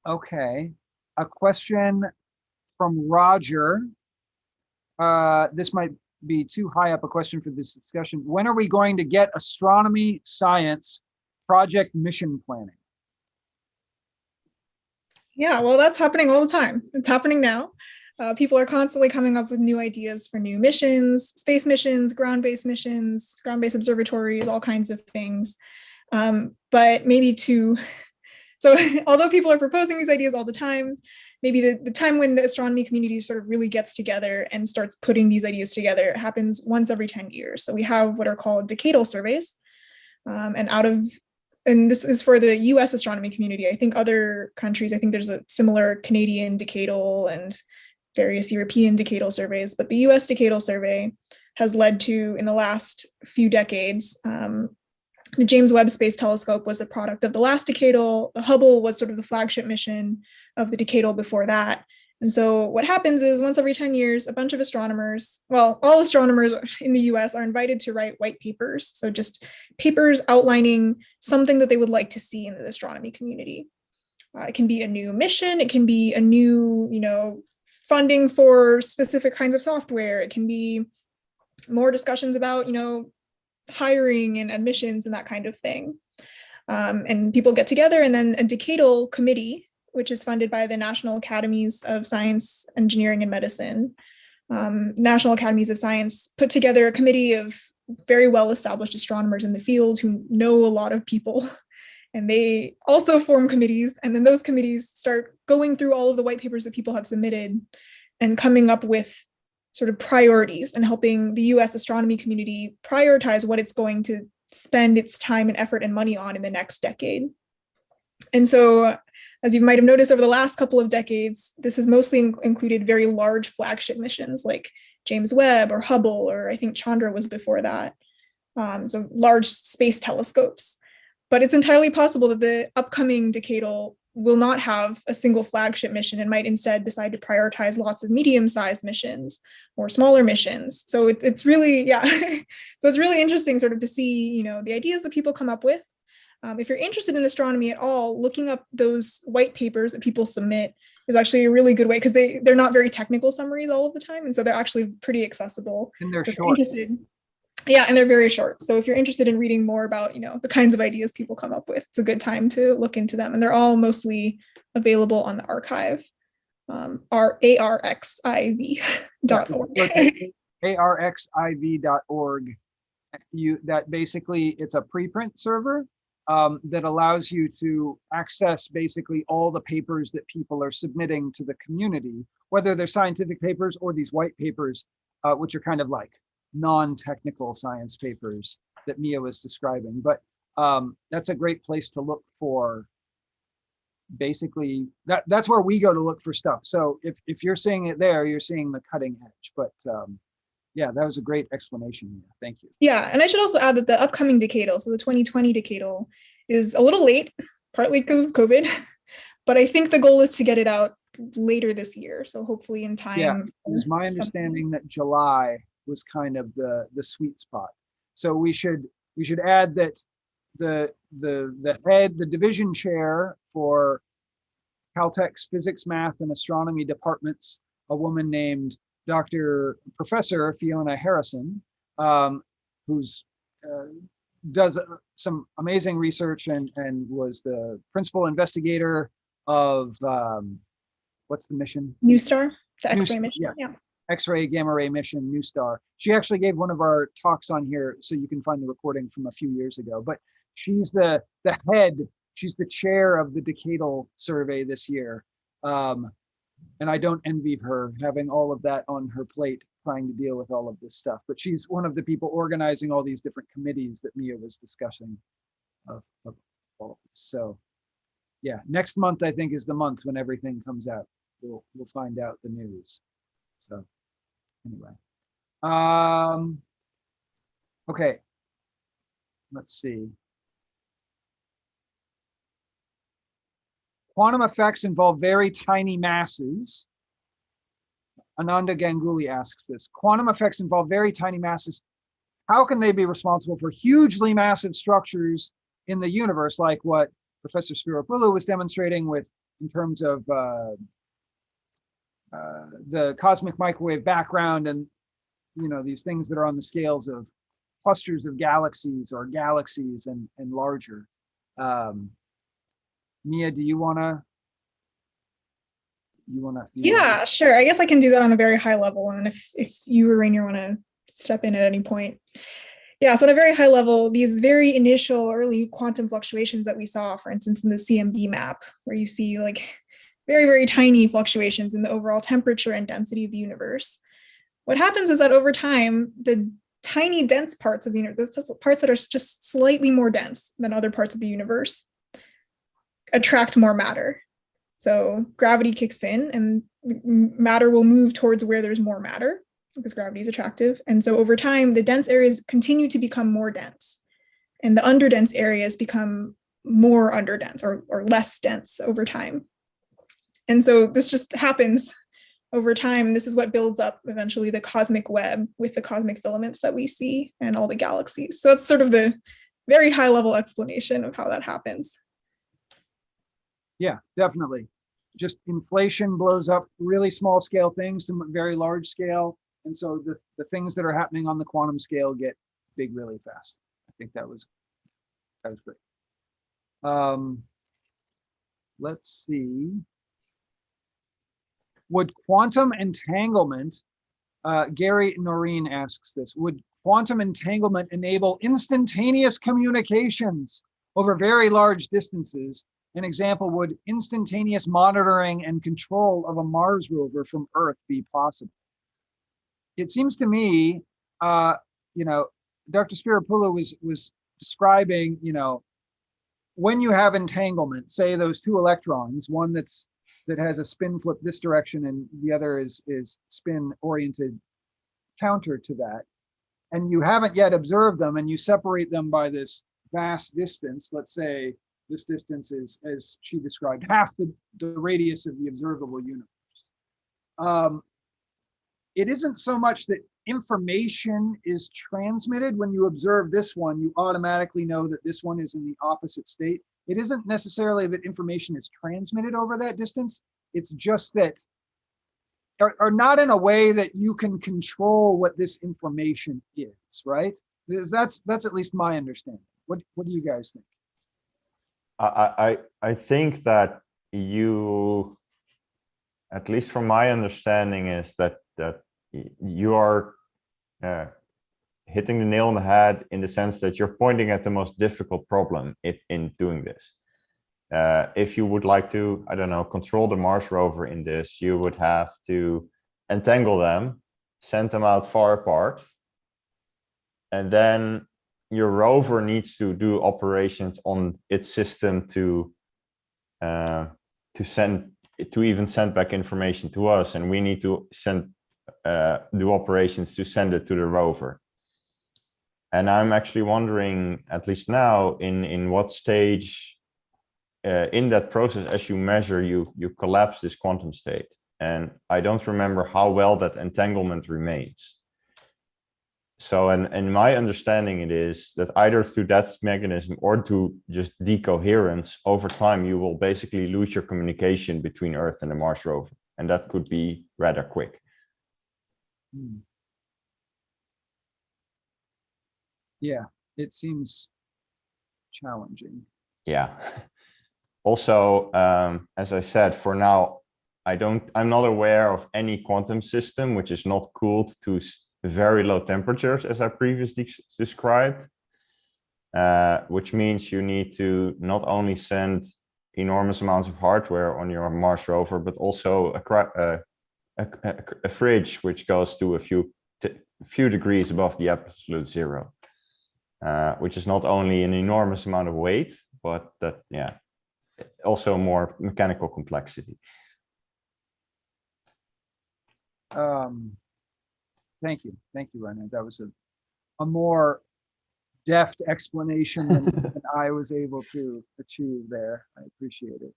Okay. A question from Roger. This might be too high up a question for this discussion. When are we going to get astronomy science project mission planning? Yeah, well, that's happening all the time. It's happening now. People are constantly coming up with new ideas for new missions, space missions, ground-based observatories, all kinds of things. But maybe so although people are proposing these ideas all the time, maybe the time when the astronomy community sort of really gets together and starts putting these ideas together happens once every 10 years. So we have what are called decadal surveys. And this is for the US astronomy community. I think other countries, I think there's a similar Canadian decadal and various European decadal surveys, but the US decadal survey has led to, in the last few decades, the James Webb Space Telescope was a product of the last decadal. The Hubble was sort of the flagship mission of the decadal before that. And so what happens is once every 10 years, a bunch of astronomers, well, all astronomers in the US are invited to write white papers. So just papers outlining something that they would like to see in the astronomy community. It can be a new mission. It can be a new, funding for specific kinds of software. It can be more discussions about, hiring and admissions and that kind of thing. And people get together, and then a decadal committee, which is funded by the National Academies of Science, Engineering, and Medicine. National Academies of Science put together a committee of very well-established astronomers in the field who know a lot of people. And they also form committees, and then those committees start going through all of the white papers that people have submitted and coming up with sort of priorities and helping the US astronomy community prioritize what it's going to spend its time and effort and money on in the next decade. And so, as you might have noticed over the last couple of decades, this has mostly included very large flagship missions like James Webb or Hubble, or I think Chandra was before that. So large space telescopes. But it's entirely possible that the upcoming decadal will not have a single flagship mission and might instead decide to prioritize lots of medium-sized missions or smaller missions. So it's really, so it's really interesting sort of to see, the ideas that people come up with. If you're interested in astronomy at all, looking up those white papers that people submit is actually a really good way, because they're not very technical summaries all of the time. And so they're actually pretty accessible. And they're so short. Yeah, and they're very short. So if you're interested in reading more about, the kinds of ideas people come up with, it's a good time to look into them. And they're all mostly available on the archive, arxiv.org. arxiv.org. That basically, it's a preprint server that allows you to access basically all the papers that people are submitting to the community, whether they're scientific papers or these white papers, which are kind of like non-technical science papers that Mia was describing. But that's a great place to look for. Basically, that's where we go to look for stuff. So if you're seeing it there, you're seeing the cutting edge. But yeah, that was a great explanation, Mia. Thank you. Yeah, and I should also add that the upcoming decadal, so the 2020 decadal, is a little late, partly because of COVID, but I think the goal is to get it out later this year. So hopefully in time. Yeah, it was my understanding that July was kind of the sweet spot. So we should add that the division chair for Caltech's physics, math, and astronomy departments, a woman named Professor Fiona Harrison, who's does some amazing research and was the principal investigator of what's the mission? NuSTAR, the X-ray mission. Yeah. X-ray gamma ray mission, NuSTAR. She actually gave one of our talks on here, so you can find the recording from a few years ago. But she's the head. She's the chair of the decadal survey this year. And I don't envy her having all of that on her plate, trying to deal with all of this stuff. But she's one of the people organizing all these different committees that Mia was discussing of all of this. So yeah, next month I think is the month when everything comes out. We'll find out the news. So anyway, okay, let's see. Quantum effects involve very tiny masses. Ananda Ganguly asks this. Quantum effects involve very tiny masses. How can they be responsible for hugely massive structures in the universe, like what Professor Spiropulu was demonstrating with, in terms of the cosmic microwave background and, you know, these things that are on the scales of clusters of galaxies or galaxies and larger. Mia, do you wanna? Yeah, sure. I guess I can do that on a very high level. And if you or Rainier want to step in at any point. Yeah, so at a very high level, these very initial early quantum fluctuations that we saw, for instance, in the CMB map, where you see like very, very tiny fluctuations in the overall temperature and density of the universe. What happens is that over time, the tiny dense parts of the universe, parts that are just slightly more dense than other parts of the universe, attract more matter. So gravity kicks in and matter will move towards where there's more matter because gravity is attractive. And so over time, the dense areas continue to become more dense and the underdense areas become more underdense or less dense over time. And so this just happens over time. And this is what builds up eventually the cosmic web with the cosmic filaments that we see and all the galaxies. So that's sort of the very high level explanation of how that happens. Yeah, definitely. Just inflation blows up really small scale things to very large scale. And so the things that are happening on the quantum scale get big really fast. I think that was great. Let's see. Would quantum entanglement, Gary Noreen asks this, would quantum entanglement enable instantaneous communications over very large distances? An example, would instantaneous monitoring and control of a Mars rover from Earth be possible? It seems to me, you know, Dr. Spiropulu was describing, you know, when you have entanglement, say those two electrons, one that has a spin flip this direction and the other is spin oriented counter to that, and you haven't yet observed them and you separate them by this vast distance, let's say this distance is, as she described, half the radius of the observable universe. It isn't so much that information is transmitted. When you observe this one, you automatically know that this one is in the opposite state. It isn't necessarily that information is transmitted over that distance. It's just that, or not in a way that you can control what this information is, right? That's at least my understanding. What do you guys think? I think that you, at least from my understanding, is that you are hitting the nail on the head in the sense that you're pointing at the most difficult problem in doing this. If you would like to, I don't know, control the Mars rover in this, you would have to entangle them, send them out far apart, and then your rover needs to do operations on its system to even send back information to us, and we need to do operations to send it to the rover. And I'm actually wondering, at least now, in what stage in that process, as you measure, you collapse this quantum state. And I don't remember how well that entanglement remains. So, and my understanding it is that either through that mechanism or to just decoherence, over time, you will basically lose your communication between Earth and the Mars rover. And that could be rather quick. Yeah, it seems challenging. Yeah. Also, as I said, for now, I'm not aware of any quantum system which is not cooled to very low temperatures, as I previously described, which means you need to not only send enormous amounts of hardware on your Mars rover, but also a fridge which goes to a few degrees above the absolute zero, which is not only an enormous amount of weight, but that, yeah, also more mechanical complexity. Thank you, Reinhard. That was a more deft explanation than I was able to achieve there. I appreciate it.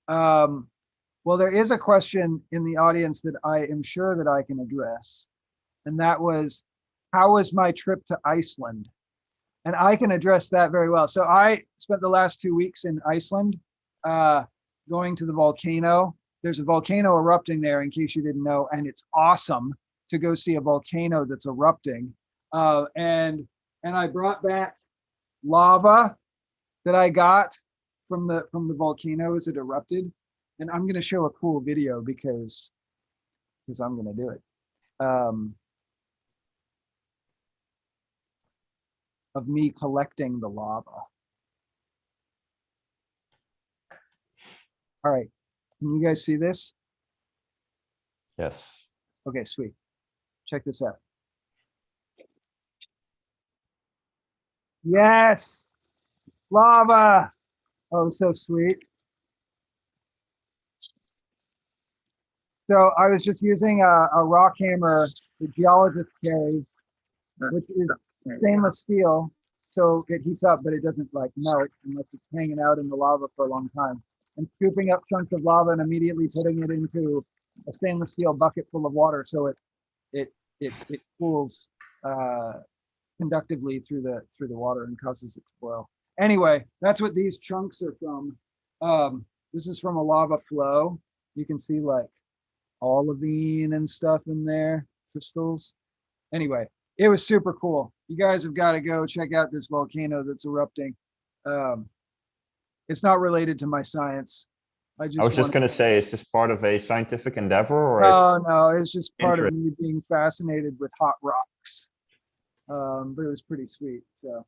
Well, there is a question in the audience that I am sure that I can address, and that was, how was my trip to Iceland? And I can address that very well. So I spent the last 2 weeks in Iceland. going to the volcano. There's a volcano erupting there, in case you didn't know, and it's awesome to go see a volcano that's erupting. And I brought back lava that I got from the volcano as it erupted, and I'm going to show a cool video because I'm going to do it. Of me collecting the lava. All right, can you guys see this? Yes. Okay, sweet. Check this out. Yes, lava. Oh, so sweet. So I was just using a rock hammer the geologist carries, which is stainless steel. So it heats up, but it doesn't like melt unless it's hanging out in the lava for a long time. And scooping up chunks of lava and immediately putting it into a stainless steel bucket full of water, so it cools conductively through the water and causes it to boil. Anyway, that's what these chunks are from. This is from a lava flow. You can see like olivine and stuff in there, crystals. Anyway, it was super cool. You guys have got to go check out this volcano that's erupting. It's not related to my science. I was just going to say, is this part of a scientific endeavor or? No, it's just part of me being fascinated with hot rocks. But it was pretty sweet. So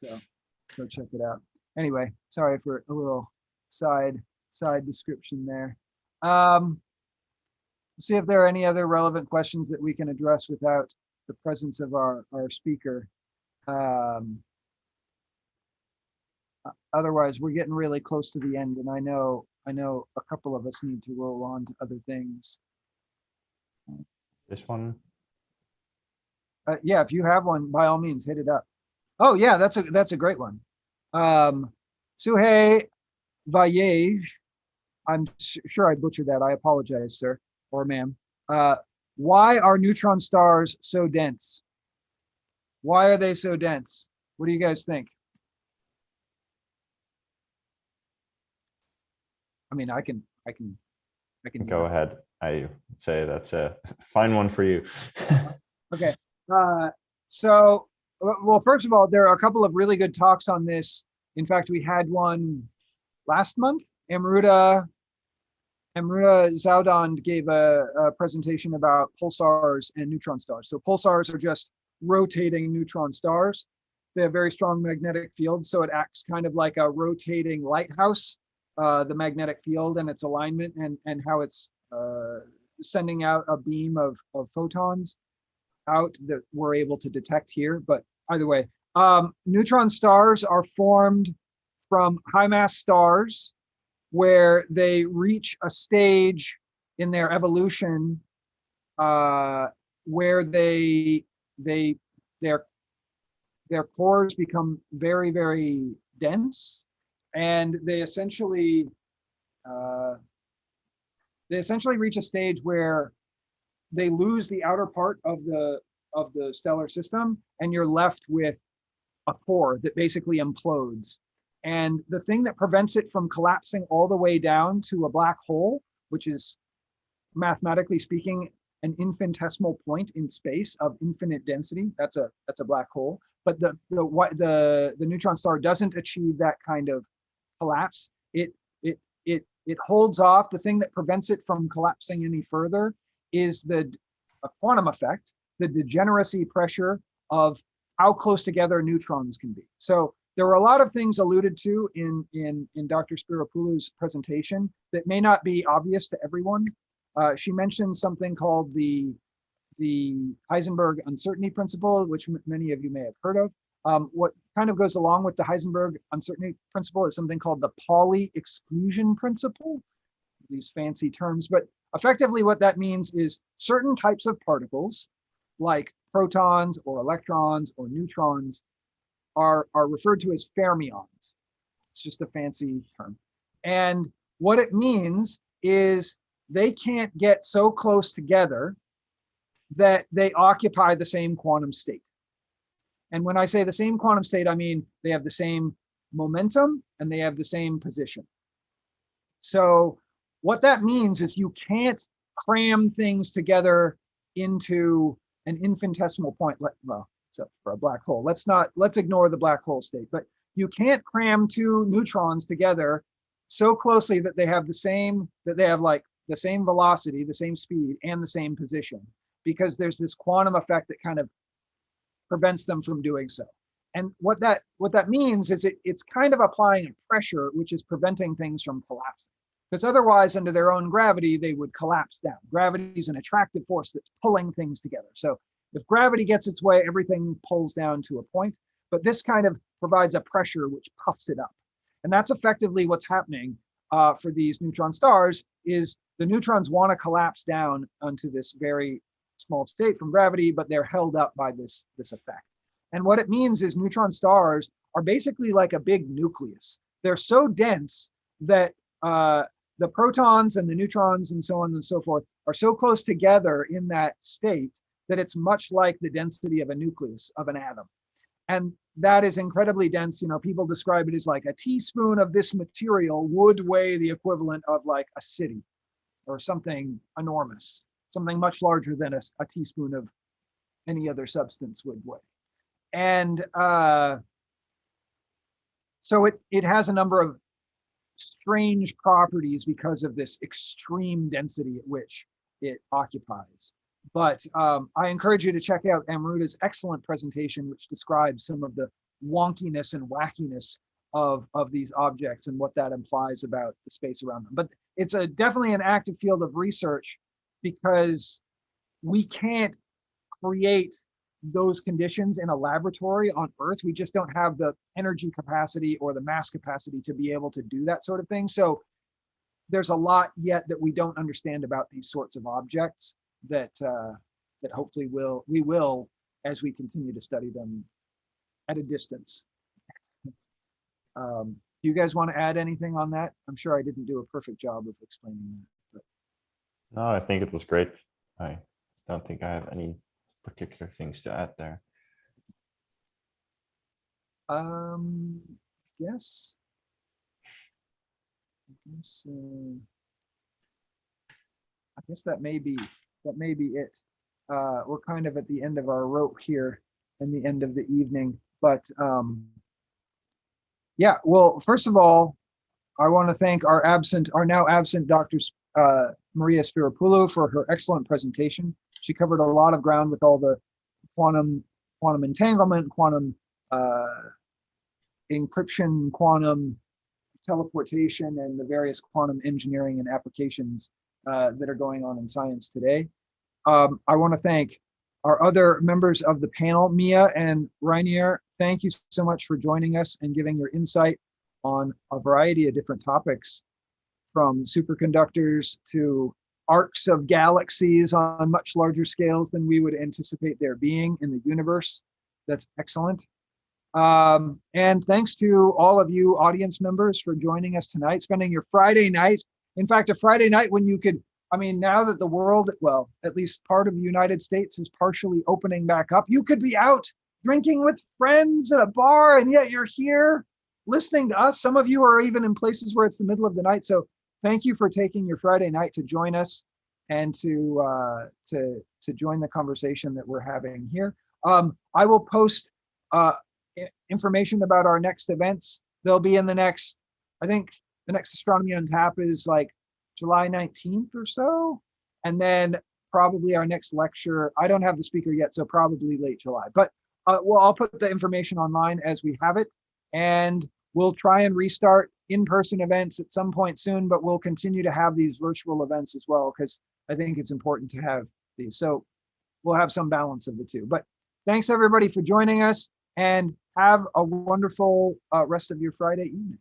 go check it out. Anyway, sorry for a little side description there. See if there are any other relevant questions that we can address without the presence of our speaker. Otherwise, we're getting really close to the end, and I know a couple of us need to roll on to other things. This one? Yeah, if you have one, by all means, hit it up. Oh yeah, that's a great one. Suhei Vallej, I'm sure I butchered that. I apologize, sir or ma'am. Why are neutron stars so dense? Why are they so dense? What do you guys think? I mean, I can go ahead. I say that's a fine one for you. Okay. So, well, first of all, there are a couple of really good talks on this. In fact, we had one last month. Amruta Zaudand gave a presentation about pulsars and neutron stars. So pulsars are just rotating neutron stars. They have very strong magnetic fields, so it acts kind of like a rotating lighthouse, the magnetic field and its alignment and how it's sending out a beam of photons out that we're able to detect here. But either way, neutron stars are formed from high mass stars where they reach a stage in their evolution where their cores become very, very dense, and they essentially reach a stage where they lose the outer part of the stellar system, and you're left with a core that basically implodes. And the thing that prevents it from collapsing all the way down to a black hole, which is mathematically speaking an infinitesimal point in space of infinite density, that's a black hole. But the neutron star doesn't achieve that kind of collapse. It holds off. The thing that prevents it from collapsing any further is a quantum effect, the degeneracy pressure of how close together neutrons can be. So there were a lot of things alluded to in Dr. Spiropulu's presentation that may not be obvious to everyone. She mentioned something called the Heisenberg uncertainty principle, which many of you may have heard of. What kind of goes along with the Heisenberg uncertainty principle is something called the Pauli exclusion principle, these fancy terms. But effectively what that means is certain types of particles, like protons or electrons or neutrons, are referred to as fermions. It's just a fancy term. And what it means is they can't get so close together that they occupy the same quantum state. And when I say the same quantum state, I mean they have the same momentum and they have the same position. So what that means is you can't cram things together into an infinitesimal point. Well, except for a black hole. Let's ignore the black hole state, but you can't cram two neutrons together so closely that they have like the same velocity, the same speed, and the same position, because there's this quantum effect that kind of prevents them from doing so. And what that means is it's kind of applying a pressure which is preventing things from collapsing. Because otherwise, under their own gravity, they would collapse down. Gravity is an attractive force that's pulling things together. So if gravity gets its way, everything pulls down to a point. But this kind of provides a pressure which puffs it up. And that's effectively what's happening for these neutron stars, is the neutrons want to collapse down onto this very small state from gravity, but they're held up by this effect. And what it means is neutron stars are basically like a big nucleus. They're so dense that the protons and the neutrons and so on and so forth are so close together in that state that it's much like the density of a nucleus of an atom. And that is incredibly dense. You know, people describe it as like a teaspoon of this material would weigh the equivalent of like a city or something enormous, something much larger than a teaspoon of any other substance would weigh. And so it has a number of strange properties because of this extreme density at which it occupies. But I encourage you to check out Amruta's excellent presentation, which describes some of the wonkiness and wackiness of these objects and what that implies about the space around them. But it's definitely an active field of research, because we can't create those conditions in a laboratory on Earth. We just don't have the energy capacity or the mass capacity to be able to do that sort of thing. So there's a lot yet that we don't understand about these sorts of objects that hopefully we will as we continue to study them at a distance. Do you guys want to add anything on that? I'm sure I didn't do a perfect job of explaining that. But. No, I think it was great. I don't think I have any particular things to add there. Yes. I guess that may be it. We're kind of at the end of our rope here and the end of the evening, but yeah, well, first of all, I want to thank our now absent Dr. Maria Spiropulu for her excellent presentation. She covered a lot of ground with all the quantum entanglement, quantum encryption, quantum teleportation, and the various quantum engineering and applications that are going on in science today. I want to thank our other members of the panel, Mia and Rainier. Thank you so much for joining us and giving your insight on a variety of different topics, from superconductors to arcs of galaxies on much larger scales than we would anticipate there being in the universe. That's excellent. And thanks to all of you audience members for joining us tonight, spending your Friday night. In fact, a Friday night when you could, I mean, now that the world, well, at least part of the United States is partially opening back up, you could be out drinking with friends at a bar, and yet you're here listening to us. Some of you are even in places where it's the middle of the night. So thank you for taking your Friday night to join us and to join the conversation that we're having here. I will post information about our next events. They'll be in the next, I think the next Astronomy on Tap is like July 19th or so. And then probably our next lecture, I don't have the speaker yet, so probably late July. But well, I'll put the information online as we have it. And we'll try and restart in-person events at some point soon, but we'll continue to have these virtual events as well, because I think it's important to have these. So we'll have some balance of the two. But thanks everybody for joining us, and have a wonderful rest of your Friday evening.